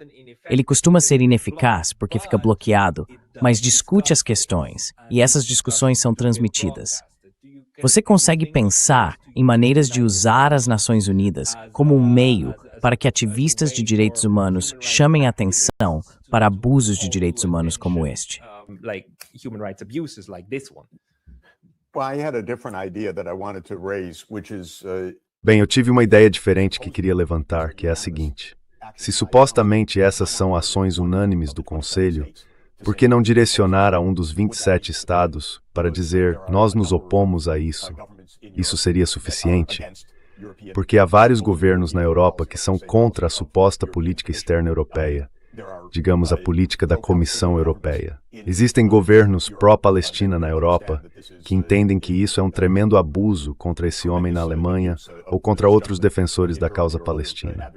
Ele costuma ser ineficaz porque fica bloqueado, mas discute as questões, e essas discussões são transmitidas. Você consegue pensar em maneiras de usar as Nações Unidas como um meio para que ativistas de direitos humanos chamem a atenção para abusos de direitos humanos como este? Bem, eu tive uma ideia diferente que queria levantar, que é a seguinte. Se supostamente essas são ações unânimes do Conselho, por que não direcionar a um dos 27 estados para dizer, nós nos opomos a isso? Isso seria suficiente? Porque há vários governos na Europa que são contra a suposta política externa europeia, digamos a política da Comissão Europeia. Existem governos pró-Palestina na Europa que entendem que isso é um tremendo abuso contra esse homem na Alemanha ou contra outros defensores da causa palestina.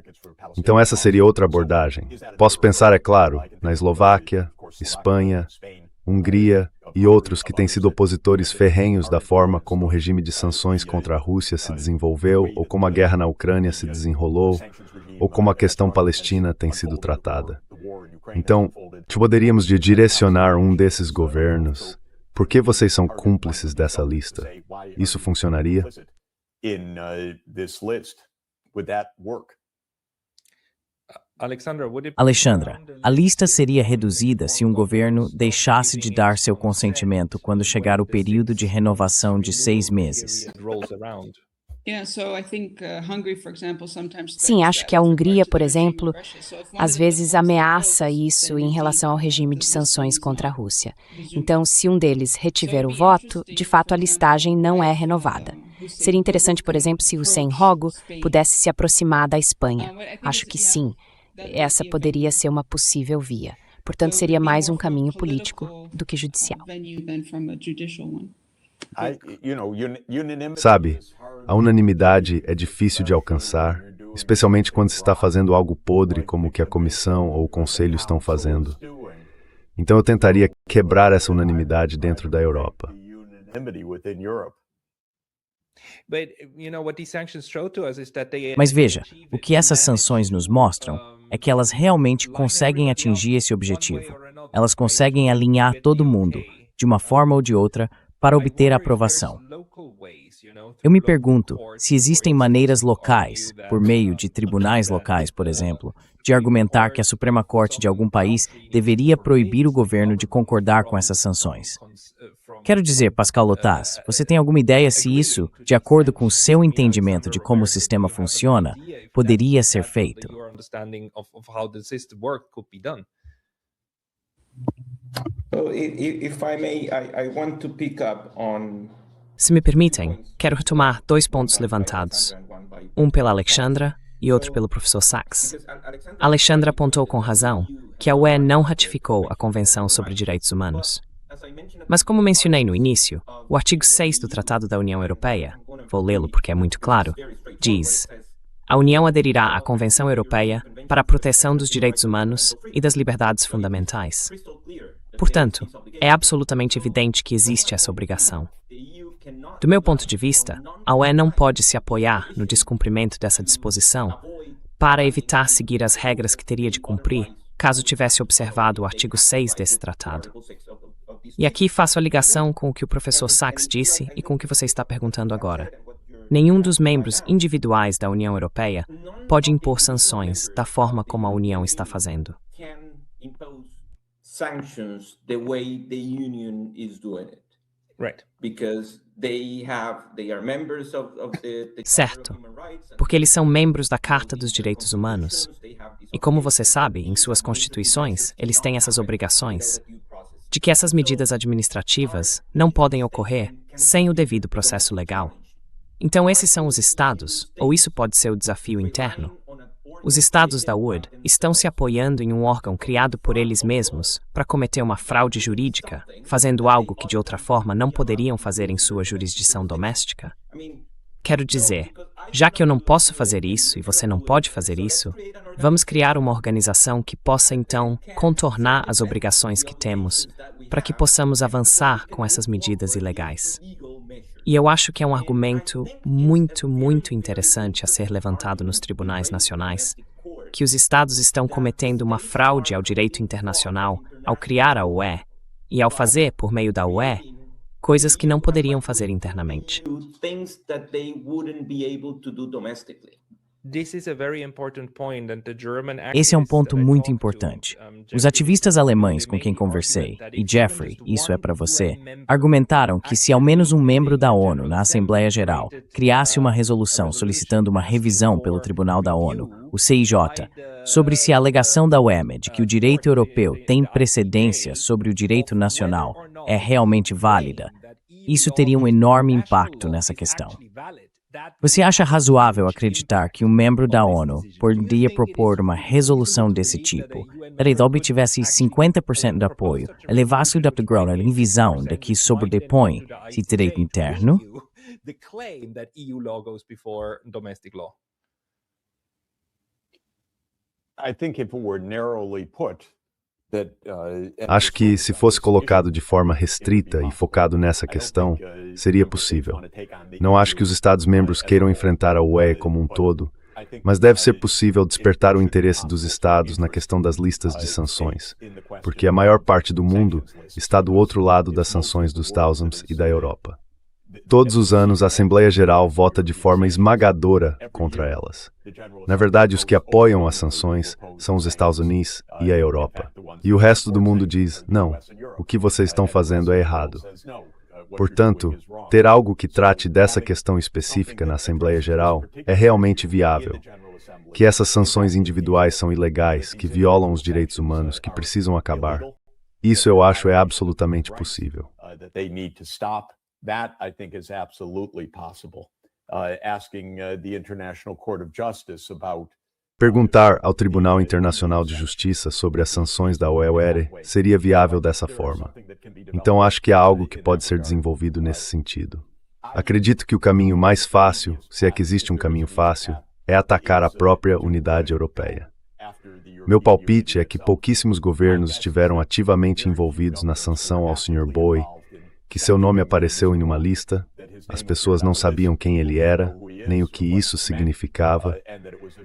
Então essa seria outra abordagem. Posso pensar, é claro, na Eslováquia, Espanha, Hungria e outros que têm sido opositores ferrenhos da forma como o regime de sanções contra a Rússia se desenvolveu, ou como a guerra na Ucrânia se desenrolou, ou como a questão palestina tem sido tratada. Então, poderíamos direcionar um desses governos. Por que vocês são cúmplices dessa lista? Isso funcionaria? Alexandra, a lista seria reduzida se um governo deixasse de dar seu consentimento quando chegar o período de renovação de 6 meses. Sim, acho que a Hungria, por exemplo, às vezes ameaça isso em relação ao regime de sanções contra a Rússia. Então, se um deles retiver o voto, de fato a listagem não é renovada. Seria interessante, por exemplo, se Hussein Rogo pudesse se aproximar da Espanha. Acho que sim. Essa poderia ser uma possível via. Portanto, seria mais um caminho político do que judicial. Sabe, a unanimidade é difícil de alcançar, especialmente quando se está fazendo algo podre como o que a Comissão ou o Conselho estão fazendo. Então eu tentaria quebrar essa unanimidade dentro da Europa. Mas veja, o que essas sanções nos mostram é que elas realmente conseguem atingir esse objetivo. Elas conseguem alinhar todo mundo, de uma forma ou de outra, para obter a aprovação. Eu me pergunto se existem maneiras locais, por meio de tribunais locais, por exemplo, de argumentar que a Suprema Corte de algum país deveria proibir o governo de concordar com essas sanções. Quero dizer, Pascal Lotaz, você tem alguma ideia se isso, de acordo com o seu entendimento de como o sistema funciona, poderia ser feito? Se me permitem, quero retomar 2 pontos levantados. Um pela Alexandra e outro pelo professor Sachs. A Alexandra apontou com razão que a UE não ratificou a Convenção sobre Direitos Humanos. Mas como mencionei no início, o artigo 6 do Tratado da União Europeia, vou lê-lo porque é muito claro, diz: a União aderirá à Convenção Europeia para a proteção dos direitos humanos e das liberdades fundamentais. Portanto, é absolutamente evidente que existe essa obrigação. Do meu ponto de vista, a UE não pode se apoiar no descumprimento dessa disposição para evitar seguir as regras que teria de cumprir caso tivesse observado o artigo 6 desse tratado. E aqui faço a ligação com o que o professor Sachs disse e com o que você está perguntando agora. Nenhum dos membros individuais da União Europeia pode impor sanções da forma como a União está fazendo. Certo, porque eles são membros da Carta dos Direitos Humanos. E como você sabe, em suas constituições, eles têm essas obrigações de que essas medidas administrativas não podem ocorrer sem o devido processo legal. Então esses são os estados, ou isso pode ser o desafio interno. Os estados da UE estão se apoiando em um órgão criado por eles mesmos para cometer uma fraude jurídica, fazendo algo que de outra forma não poderiam fazer em sua jurisdição doméstica? Quero dizer, já que eu não posso fazer isso e você não pode fazer isso, vamos criar uma organização que possa, então, contornar as obrigações que temos para que possamos avançar com essas medidas ilegais. E eu acho que é um argumento muito, muito interessante a ser levantado nos tribunais nacionais, que os Estados estão cometendo uma fraude ao direito internacional ao criar a UE e ao fazer, por meio da UE, coisas que não poderiam fazer internamente. Esse é um ponto muito importante. Os ativistas alemães com quem conversei, e Jeffrey, isso é para você, argumentaram que se ao menos um membro da ONU na Assembleia Geral criasse uma resolução solicitando uma revisão pelo Tribunal da ONU, o CIJ, sobre se a alegação da UEMA de que o direito europeu tem precedência sobre o direito nacional é realmente válida, isso teria um enorme impacto nessa questão. Você acha razoável acreditar que um membro da ONU poderia propor uma resolução desse tipo, que obtivesse 50% de apoio e levasse o Dr. Groner em visão de que sobrepõe esse direito interno? Acho que, se fosse colocado de forma restrita e focado nessa questão, seria possível. Não acho que os Estados-membros queiram enfrentar a UE como um todo, mas deve ser possível despertar o interesse dos Estados na questão das listas de sanções, porque a maior parte do mundo está do outro lado das sanções dos Estados e da Europa. Todos os anos, a Assembleia Geral vota de forma esmagadora contra elas. Na verdade, os que apoiam as sanções são os Estados Unidos e a Europa. E o resto do mundo diz, não, o que vocês estão fazendo é errado. Portanto, ter algo que trate dessa questão específica na Assembleia Geral é realmente viável. Que essas sanções individuais são ilegais, que violam os direitos humanos, que precisam acabar. Isso eu acho é absolutamente possível. That, I think, is absolutely possible. Asking the International Court of Justice about Perguntar ao Tribunal Internacional de Justiça sobre as sanções da OER seria viável dessa forma. Então acho que há algo que pode ser desenvolvido nesse sentido. Acredito que o caminho mais fácil, se é que existe um caminho fácil, é atacar a própria unidade europeia. Meu palpite é que pouquíssimos governos estiveram ativamente envolvidos na sanção ao Sr. Boy, que seu nome apareceu em uma lista, as pessoas não sabiam quem ele era, nem o que isso significava,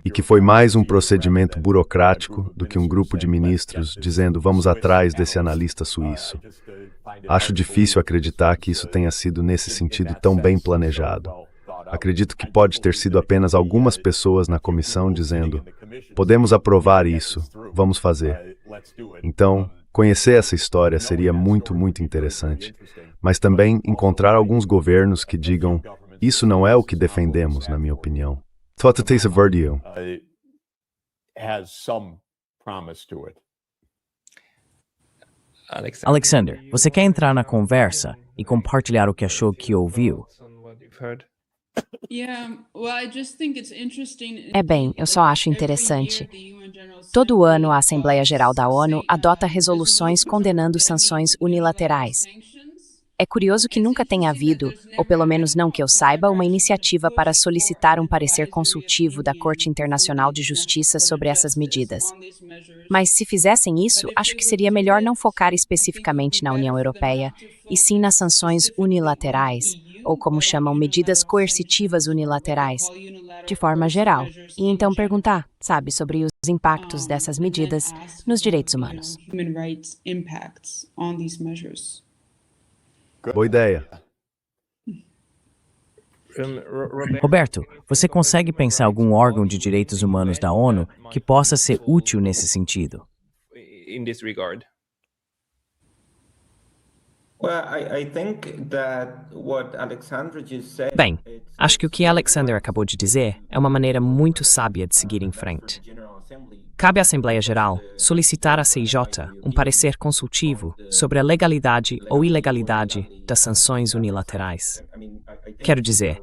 e que foi mais um procedimento burocrático do que um grupo de ministros dizendo vamos atrás desse analista suíço. Acho difícil acreditar que isso tenha sido nesse sentido tão bem planejado. Acredito que pode ter sido apenas algumas pessoas na comissão dizendo podemos aprovar isso, vamos fazer. Então, conhecer essa história seria muito, muito interessante, mas também encontrar alguns governos que digam isso não é o que defendemos, na minha opinião. Totatesa Verdio. Alexander, você quer entrar na conversa e compartilhar o que achou que ouviu? Bem, eu só acho interessante. Todo ano, a Assembleia Geral da ONU adota resoluções condenando sanções unilaterais. É curioso que nunca tenha havido, ou pelo menos não que eu saiba, uma iniciativa para solicitar um parecer consultivo da Corte Internacional de Justiça sobre essas medidas. Mas se fizessem isso, acho que seria melhor não focar especificamente na União Europeia, e sim nas sanções unilaterais, ou como chamam, medidas coercitivas unilaterais, de forma geral, e então perguntar, sabe, sobre os impactos dessas medidas nos direitos humanos. Boa ideia. Roberto, você consegue pensar algum órgão de direitos humanos da ONU que possa ser útil nesse sentido? Bem, acho que o que Alexander acabou de dizer é uma maneira muito sábia de seguir em frente. Cabe à Assembleia Geral solicitar à CIJ um parecer consultivo sobre a legalidade ou ilegalidade das sanções unilaterais. Quero dizer,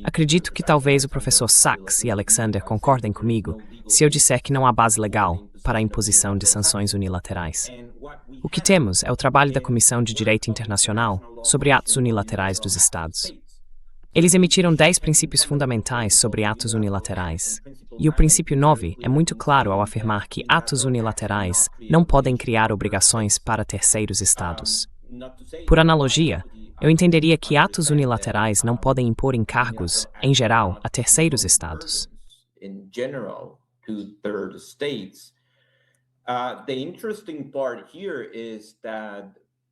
acredito que talvez o professor Sachs e Alexander concordem comigo se eu disser que não há base legal para a imposição de sanções unilaterais. O que temos é o trabalho da Comissão de Direito Internacional sobre atos unilaterais dos Estados. Eles emitiram 10 princípios fundamentais sobre atos unilaterais. E o princípio 9 é muito claro ao afirmar que atos unilaterais não podem criar obrigações para terceiros estados. Por analogia, eu entenderia que atos unilaterais não podem impor encargos, em geral, a terceiros estados.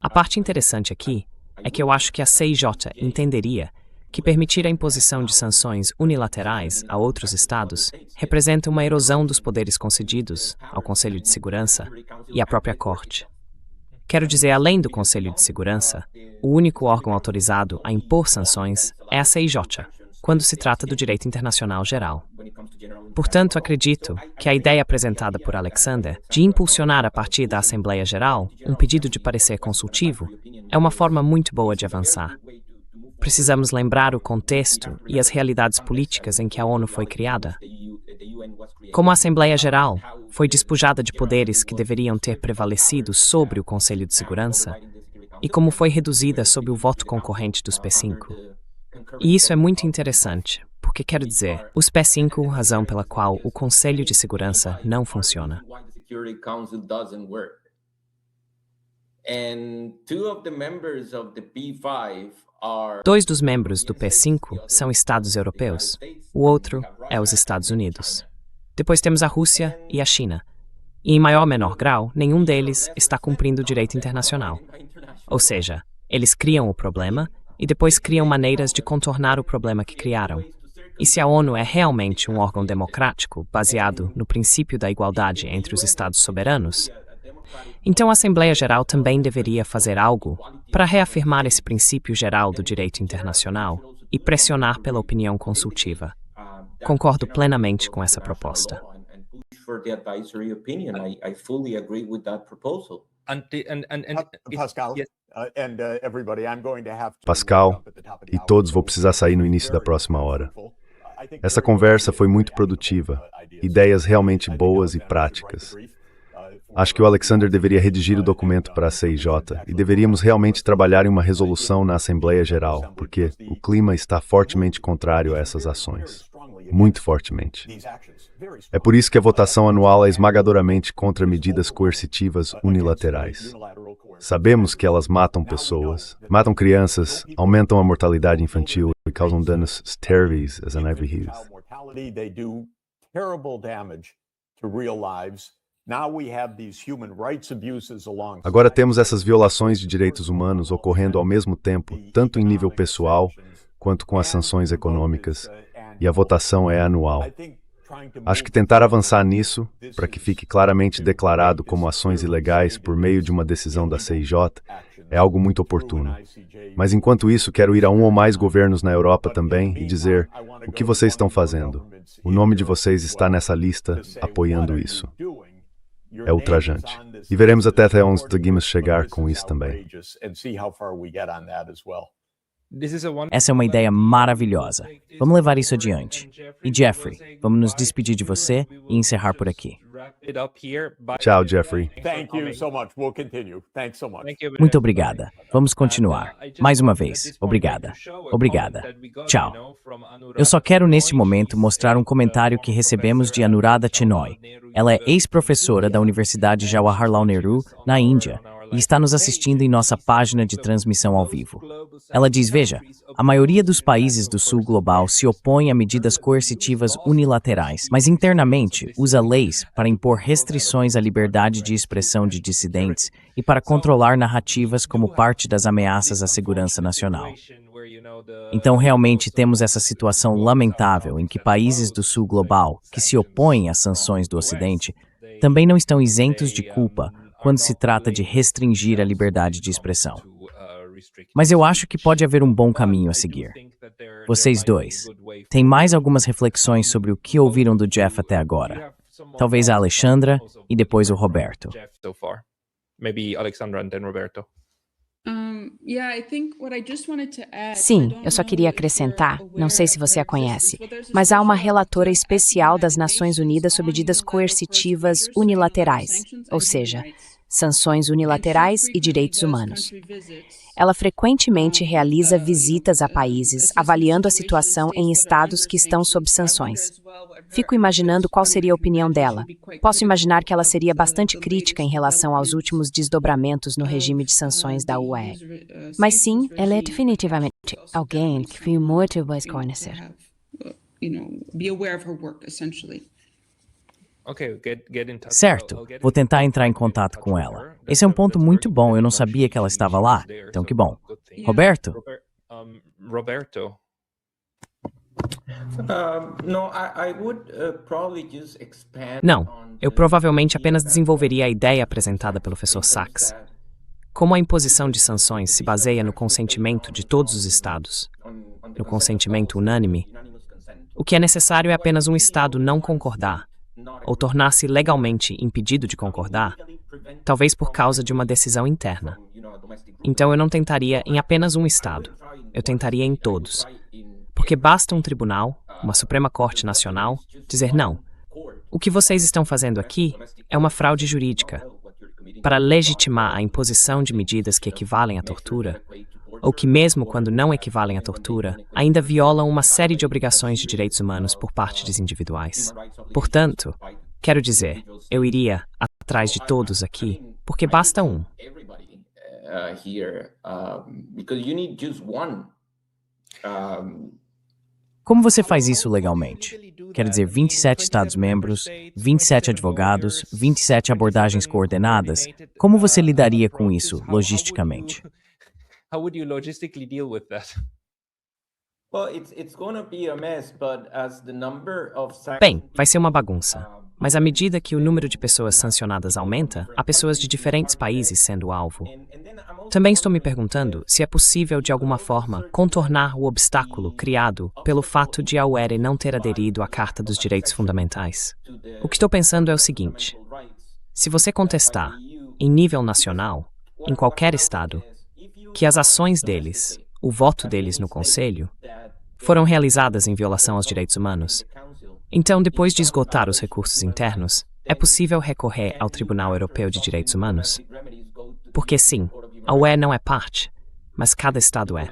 A parte interessante aqui é que eu acho que a CIJ entenderia que permitir a imposição de sanções unilaterais a outros estados representa uma erosão dos poderes concedidos ao Conselho de Segurança e à própria Corte. Quero dizer, além do Conselho de Segurança, o único órgão autorizado a impor sanções é a CIJ, quando se trata do direito internacional geral. Portanto, acredito que a ideia apresentada por Alexander de impulsionar a partir da Assembleia Geral um pedido de parecer consultivo é uma forma muito boa de avançar. Precisamos lembrar o contexto e as realidades políticas em que a ONU foi criada. Como a Assembleia Geral foi despojada de poderes que deveriam ter prevalecido sobre o Conselho de Segurança, e como foi reduzida sob o voto concorrente dos P5. E isso é muito interessante, porque quero dizer, os P5, razão pela qual o Conselho de Segurança não funciona. Dois dos membros do P5 são Estados europeus, o outro é os Estados Unidos. Depois temos a Rússia e a China. E em maior ou menor grau, nenhum deles está cumprindo o direito internacional. Ou seja, eles criam o problema e depois criam maneiras de contornar o problema que criaram. E se a ONU é realmente um órgão democrático baseado no princípio da igualdade entre os Estados soberanos, então a Assembleia Geral também deveria fazer algo para reafirmar esse princípio geral do direito internacional e pressionar pela opinião consultiva. Concordo plenamente com essa proposta. Pascal e todos, vou precisar sair no início da próxima hora. Essa conversa foi muito produtiva, ideias realmente boas e práticas. Acho que o Alexander deveria redigir o documento para a CIJ e deveríamos realmente trabalhar em uma resolução na Assembleia Geral, porque o clima está fortemente contrário a essas ações. Muito fortemente. É por isso que a votação anual é esmagadoramente contra medidas coercitivas unilaterais. Sabemos que elas matam pessoas, matam crianças, aumentam a mortalidade infantil e causam danos terríveis às navios. Agora temos essas violações de direitos humanos ocorrendo ao mesmo tempo, tanto em nível pessoal, quanto com as sanções econômicas, e a votação é anual. Acho que tentar avançar nisso, para que fique claramente declarado como ações ilegais por meio de uma decisão da CIJ, é algo muito oportuno. Mas enquanto isso, quero ir a um ou mais governos na Europa também e dizer: o que vocês estão fazendo? O nome de vocês está nessa lista, apoiando isso. É ultrajante. E veremos até onde conseguimos chegar com isso também. Essa é uma ideia maravilhosa. Vamos levar isso adiante. E Jeffrey, vamos nos despedir de você e encerrar por aqui. Tchau, Jeffrey. Muito obrigada. Vamos continuar. Mais uma vez, obrigada. Obrigada. Tchau. Eu só quero neste momento mostrar um comentário que recebemos de Anuradha Chenoy. Ela é ex-professora da Universidade Jawaharlal Nehru, na Índia, e está nos assistindo em nossa página de transmissão ao vivo. Ela diz: veja, a maioria dos países do sul global se opõe a medidas coercitivas unilaterais, mas internamente usa leis para impor restrições à liberdade de expressão de dissidentes e para controlar narrativas como parte das ameaças à segurança nacional. Então, realmente temos essa situação lamentável em que países do sul global, que se opõem às sanções do Ocidente, também não estão isentos de culpa quando se trata de restringir a liberdade de expressão. Mas eu acho que pode haver um bom caminho a seguir. Vocês dois, têm mais algumas reflexões sobre o que ouviram do Jeff até agora? Talvez a Alexandra e depois o Roberto. Sim, eu só queria acrescentar, não sei se você a conhece, mas há uma relatora especial das Nações Unidas sobre medidas coercitivas unilaterais, ou seja, sanções unilaterais e direitos humanos. Ela frequentemente realiza visitas a países, avaliando a situação em estados que estão sob sanções. Fico imaginando qual seria a opinião dela. Posso imaginar que ela seria bastante crítica em relação aos últimos desdobramentos no regime de sanções da UE. Mas sim, ela é definitivamente alguém que foi muito bom conhecer. Certo, vou tentar entrar em contato com ela. Esse é um ponto muito bom, eu não sabia que ela estava lá. Então que bom. Roberto? Roberto. Não, eu provavelmente apenas desenvolveria a ideia apresentada pelo professor Sachs. Como a imposição de sanções se baseia no consentimento de todos os estados, no consentimento unânime, o que é necessário é apenas um estado não concordar, ou tornar-se legalmente impedido de concordar, talvez por causa de uma decisão interna. Então eu não tentaria em apenas um estado, eu tentaria em todos. Porque basta um tribunal, uma Suprema Corte Nacional, dizer não. O que vocês estão fazendo aqui é uma fraude jurídica. Para legitimar a imposição de medidas que equivalem à tortura, ou que mesmo quando não equivalem à tortura, ainda violam uma série de obrigações de direitos humanos por parte dos individuais. Portanto, quero dizer, eu iria atrás de todos aqui, porque basta um. Como você faz isso legalmente? Quer dizer, 27 Estados-membros, 27 advogados, 27 abordagens coordenadas. Como você lidaria com isso logisticamente? How would you logistically deal with that? Bem, vai ser uma bagunça. Mas à medida que o número de pessoas sancionadas aumenta, há pessoas de diferentes países sendo alvo. Também estou me perguntando se é possível, de alguma forma, contornar o obstáculo criado pelo fato de a UE não ter aderido à Carta dos Direitos Fundamentais. O que estou pensando é o seguinte: se você contestar, em nível nacional, em qualquer estado, que as ações deles, o voto deles no Conselho, foram realizadas em violação aos direitos humanos, então, depois de esgotar os recursos internos, é possível recorrer ao Tribunal Europeu de Direitos Humanos? Porque sim, a UE não é parte, mas cada estado é.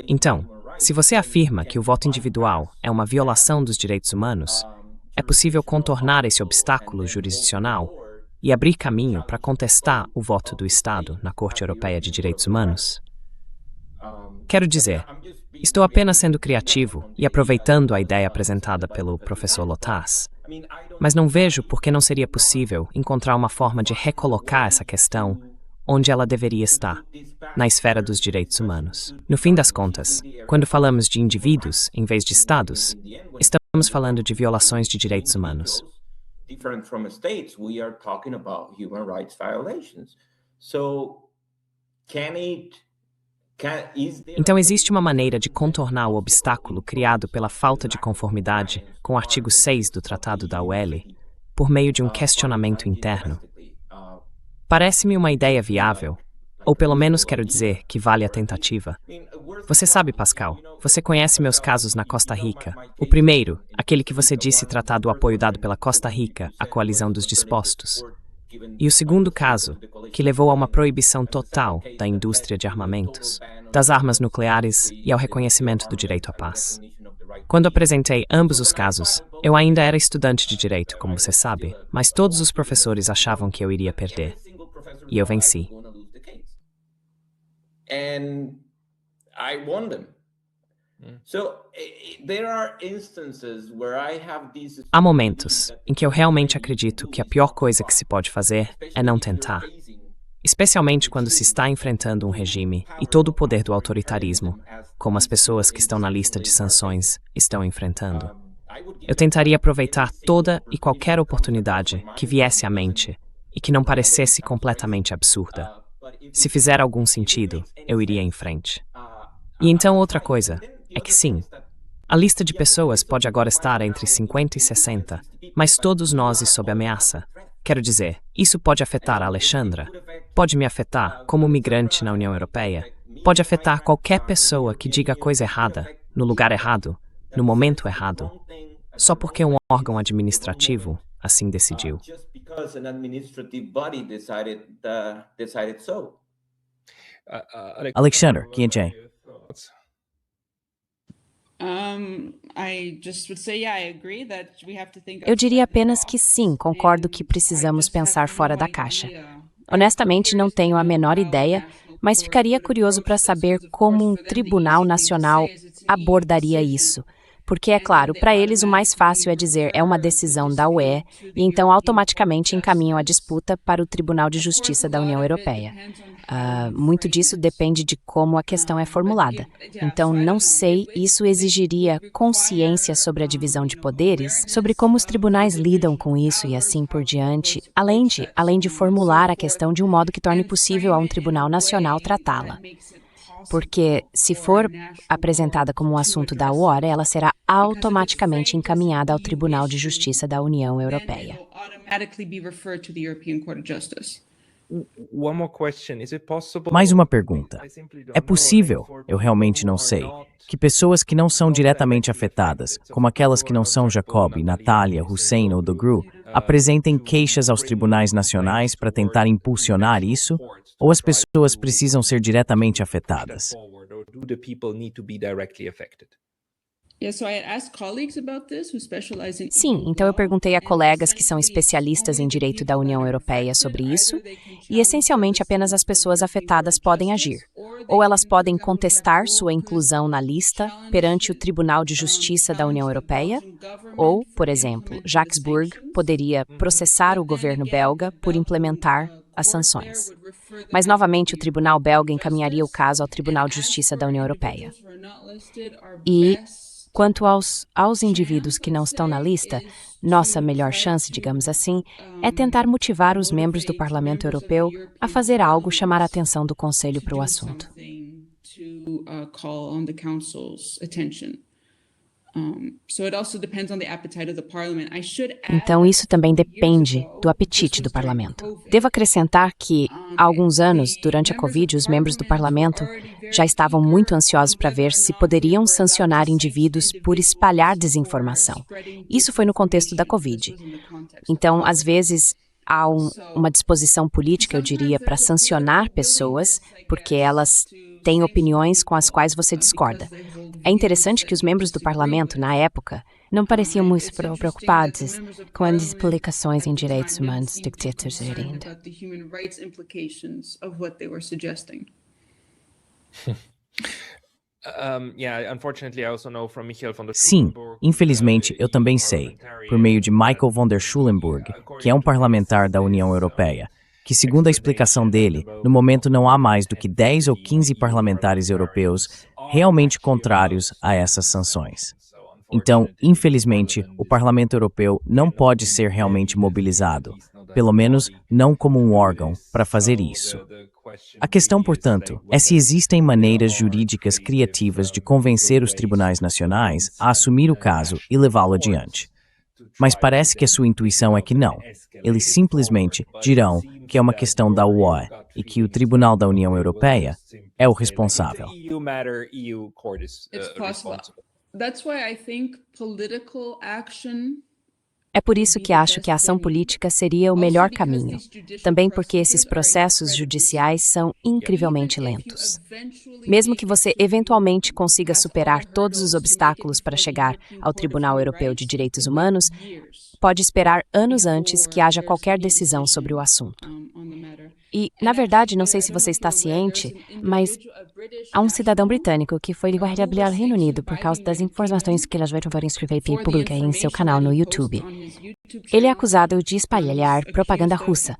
Então, se você afirma que o voto individual é uma violação dos direitos humanos, é possível contornar esse obstáculo jurisdicional e abrir caminho para contestar o voto do Estado na Corte Europeia de Direitos Humanos? Quero dizer, estou apenas sendo criativo e aproveitando a ideia apresentada pelo professor Lotas, mas não vejo por que não seria possível encontrar uma forma de recolocar essa questão onde ela deveria estar, na esfera dos direitos humanos. No fim das contas, quando falamos de indivíduos em vez de estados, estamos falando de violações de direitos humanos. Different from states, we are talking about human rights violations. Então existe uma maneira de contornar o obstáculo criado pela falta de conformidade com o artigo 6 do Tratado da UE por meio de um questionamento interno. Parece-me uma ideia viável, ou pelo menos quero dizer que vale a tentativa. Você sabe, Pascal, você conhece meus casos na Costa Rica. O primeiro, aquele que você disse tratar do apoio dado pela Costa Rica à coalizão dos dispostos. E o segundo caso, que levou a uma proibição total da indústria de armamentos, das armas nucleares e ao reconhecimento do direito à paz. Quando apresentei ambos os casos, eu ainda era estudante de direito, como você sabe, mas todos os professores achavam que eu iria perder. E eu venci. And I won them. So there are instances where I have these. Há momentos em que eu realmente acredito que a pior coisa que se pode fazer é não tentar. Especialmente quando se está enfrentando um regime e todo o poder do autoritarismo, como as pessoas que estão na lista de sanções estão enfrentando. Eu tentaria aproveitar toda e qualquer oportunidade que viesse à mente e que não parecesse completamente absurda. Se fizer algum sentido, eu iria em frente. E então outra coisa é que sim, a lista de pessoas pode agora estar entre 50 e 60, mas todos nós sob ameaça. Quero dizer, isso pode afetar a Alexandra, pode me afetar como migrante na União Europeia, pode afetar qualquer pessoa que diga a coisa errada, no lugar errado, no momento errado, só porque um órgão administrativo assim decidiu. Just because an administrative body decided so. Alexander, Kienche. Eu diria apenas que sim, concordo que precisamos pensar fora da caixa. Honestamente, não tenho a menor ideia, mas ficaria curioso para saber como um tribunal nacional abordaria isso. Porque, é claro, para eles o mais fácil é dizer é uma decisão da UE e então automaticamente encaminham a disputa para o Tribunal de Justiça da União Europeia. Muito disso depende de como a questão é formulada. Então, não sei, isso exigiria consciência sobre a divisão de poderes, sobre como os tribunais lidam com isso e assim por diante, além de formular a questão de um modo que torne possível a um tribunal nacional tratá-la. Porque, se for apresentada como um assunto da OAR, ela será automaticamente encaminhada ao Tribunal de Justiça da União Europeia. Mais uma pergunta. É possível, eu realmente não sei, que pessoas que não são diretamente afetadas, como aquelas que não são Jacob, Natália, Hussein ou Dogru, apresentem queixas aos tribunais nacionais para tentar impulsionar isso? Ou as pessoas precisam ser diretamente afetadas? Sim, então eu perguntei a colegas que são especialistas em direito da União Europeia sobre isso, e essencialmente apenas as pessoas afetadas podem agir. Ou elas podem contestar sua inclusão na lista perante o Tribunal de Justiça da União Europeia, ou, por exemplo, Jacques Bourg poderia processar o governo belga por implementar as sanções. Mas, novamente, o tribunal belga encaminharia o caso ao Tribunal de Justiça da União Europeia. E, quanto aos indivíduos que não estão na lista, nossa melhor chance, digamos assim, é tentar motivar os membros do Parlamento Europeu a fazer algo chamar a atenção do Conselho para o assunto. Então, isso também depende do apetite do parlamento. Devo acrescentar que, há alguns anos, durante a Covid, os membros do parlamento já estavam muito ansiosos para ver se poderiam sancionar indivíduos por espalhar desinformação. Isso foi no contexto da Covid. Então, às vezes, há uma disposição política, eu diria, para sancionar pessoas porque elas têm opiniões com as quais você discorda. É interessante que os membros do parlamento, na época, não pareciam muito preocupados com as implicações em direitos humanos do que tinha sugerindo. Sim, infelizmente, eu também sei, por meio de Michael von der Schulenburg, que é um parlamentar da União Europeia, que, segundo a explicação dele, no momento não há mais do que 10 ou 15 parlamentares europeus realmente contrários a essas sanções. Então, infelizmente, o Parlamento Europeu não pode ser realmente mobilizado, pelo menos não como um órgão, para fazer isso. A questão, portanto, é se existem maneiras jurídicas criativas de convencer os tribunais nacionais a assumir o caso e levá-lo adiante. Mas parece que a sua intuição é que não. Eles simplesmente dirão que é uma questão da UE e que o Tribunal da União Europeia é o responsável. É por isso que acho que a ação política seria o melhor caminho. Também porque esses processos judiciais são incrivelmente lentos. Mesmo que você eventualmente consiga superar todos os obstáculos para chegar ao Tribunal Europeu de Direitos Humanos, pode esperar anos antes que haja qualquer decisão sobre o assunto. E, na verdade, não sei se você está ciente, mas há um cidadão britânico que foi guardado ao Reino Unido por causa das informações que ele publicou em seu canal no YouTube. Ele é acusado de espalhar propaganda russa.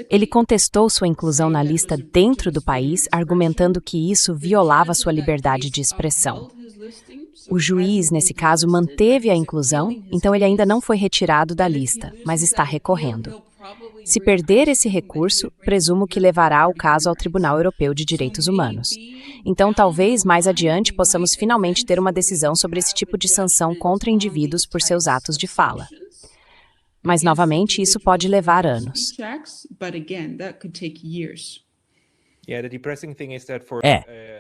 Ele contestou sua inclusão na lista dentro do país, argumentando que isso violava sua liberdade de expressão. O juiz, nesse caso, manteve a inclusão, então ele ainda não foi retirado da lista, mas está recorrendo. Se perder esse recurso, presumo que levará o caso ao Tribunal Europeu de Direitos Humanos. Então, talvez mais adiante possamos finalmente ter uma decisão sobre esse tipo de sanção contra indivíduos por seus atos de fala. Mas, novamente, isso pode levar anos.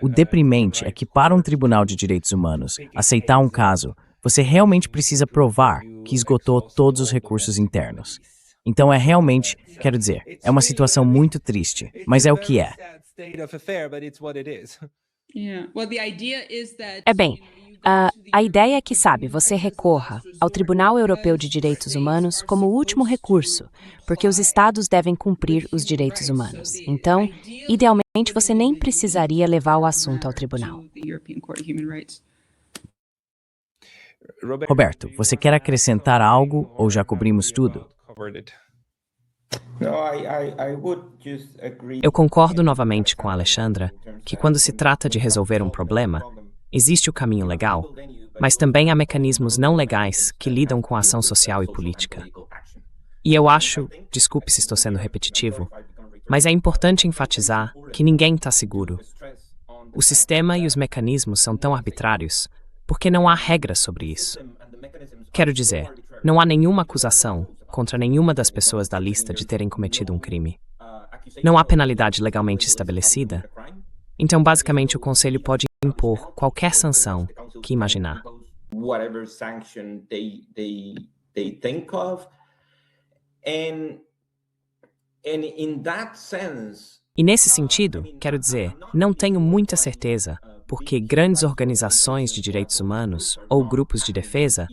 O deprimente é que para um tribunal de direitos humanos aceitar um caso, você realmente precisa provar que esgotou todos os recursos internos. Então é realmente, quero dizer, é uma situação muito triste, mas é o que é. A ideia é que, você recorra ao Tribunal Europeu de Direitos Humanos como último recurso, porque os Estados devem cumprir os direitos humanos. Então, idealmente, você nem precisaria levar o assunto ao tribunal. Roberto, você quer acrescentar algo ou já cobrimos tudo? Eu concordo novamente com a Alexandra que quando se trata de resolver um problema, existe o caminho legal, mas também há mecanismos não legais que lidam com a ação social e política. E eu acho, desculpe se estou sendo repetitivo, mas é importante enfatizar que ninguém está seguro. O sistema e os mecanismos são tão arbitrários porque não há regras sobre isso. Quero dizer, não há nenhuma acusação contra nenhuma das pessoas da lista de terem cometido um crime. Não há penalidade legalmente estabelecida. Então, basicamente, o Conselho pode impor qualquer sanção que imaginar. E nesse sentido, quero dizer, não tenho muita certeza porque grandes organizações de direitos humanos ou grupos de defesa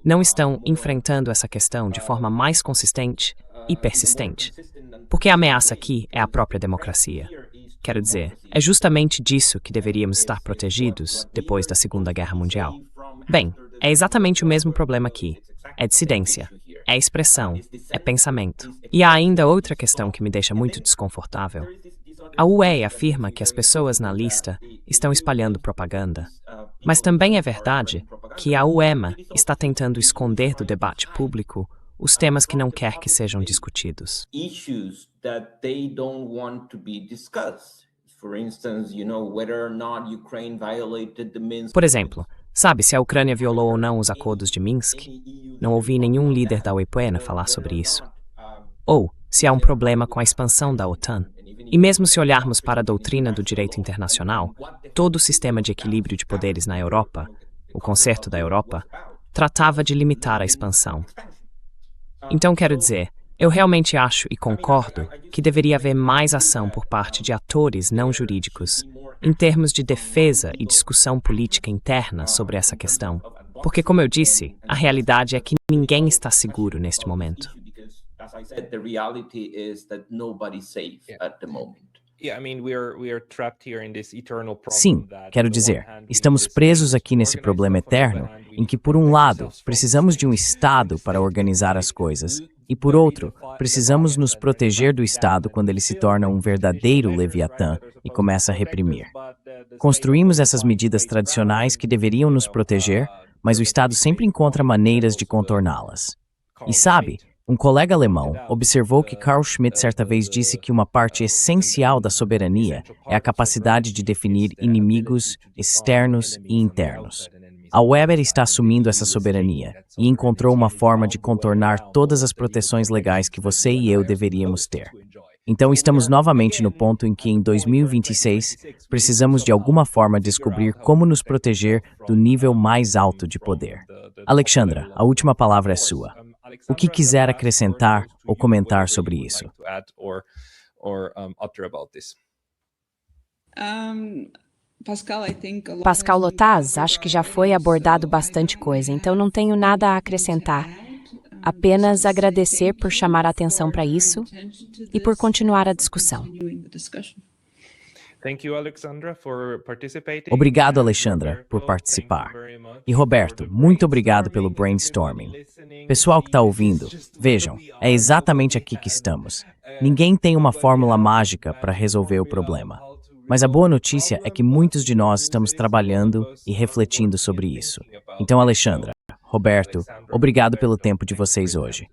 não estão enfrentando essa questão de forma mais consistente e persistente. Porque a ameaça aqui é a própria democracia. Quero dizer, é justamente disso que deveríamos estar protegidos depois da Segunda Guerra Mundial. Bem, é exatamente o mesmo problema aqui. É dissidência, é expressão, é pensamento. E há ainda outra questão que me deixa muito desconfortável. A UE afirma que as pessoas na lista estão espalhando propaganda. Mas também é verdade que a UEMA está tentando esconder do debate público os temas que não quer que sejam discutidos. Por exemplo, sabe se a Ucrânia violou ou não os acordos de Minsk? Não ouvi nenhum líder da UEPN falar sobre isso. Ou se há um problema com a expansão da OTAN. E mesmo se olharmos para a doutrina do direito internacional, todo o sistema de equilíbrio de poderes na Europa, o Concerto da Europa, tratava de limitar a expansão. Então, quero dizer, eu realmente acho e concordo que deveria haver mais ação por parte de atores não jurídicos, em termos de defesa e discussão política interna sobre essa questão. Porque, como eu disse, a realidade é que ninguém está seguro neste momento. Sim, quero dizer, estamos presos aqui nesse problema eterno, em que, por um lado, precisamos de um Estado para organizar as coisas, e, por outro, precisamos nos proteger do Estado quando ele se torna um verdadeiro Leviatã e começa a reprimir. Construímos essas medidas tradicionais que deveriam nos proteger, mas o Estado sempre encontra maneiras de contorná-las. E sabe, um colega alemão observou que Carl Schmitt certa vez disse que uma parte essencial da soberania é a capacidade de definir inimigos externos e internos. A Weber está assumindo essa soberania e encontrou uma forma de contornar todas as proteções legais que você e eu deveríamos ter. Então estamos novamente no ponto em que, em 2026, precisamos de alguma forma descobrir como nos proteger do nível mais alto de poder. Alexandra, a última palavra é sua. O que quiser acrescentar ou comentar sobre isso? Pascal Lotaz, acho que já foi abordado bastante coisa, então não tenho nada a acrescentar. Apenas agradecer por chamar a atenção para isso e por continuar a discussão. Obrigado, Alexandra, por participar. E Roberto, muito obrigado pelo brainstorming. Pessoal que está ouvindo, vejam, é exatamente aqui que estamos. Ninguém tem uma fórmula mágica para resolver o problema. Mas a boa notícia é que muitos de nós estamos trabalhando e refletindo sobre isso. Então, Alexandra, Roberto, obrigado pelo tempo de vocês hoje.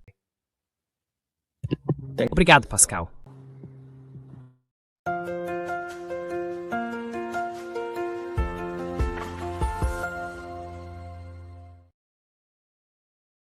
Obrigado, Pascal.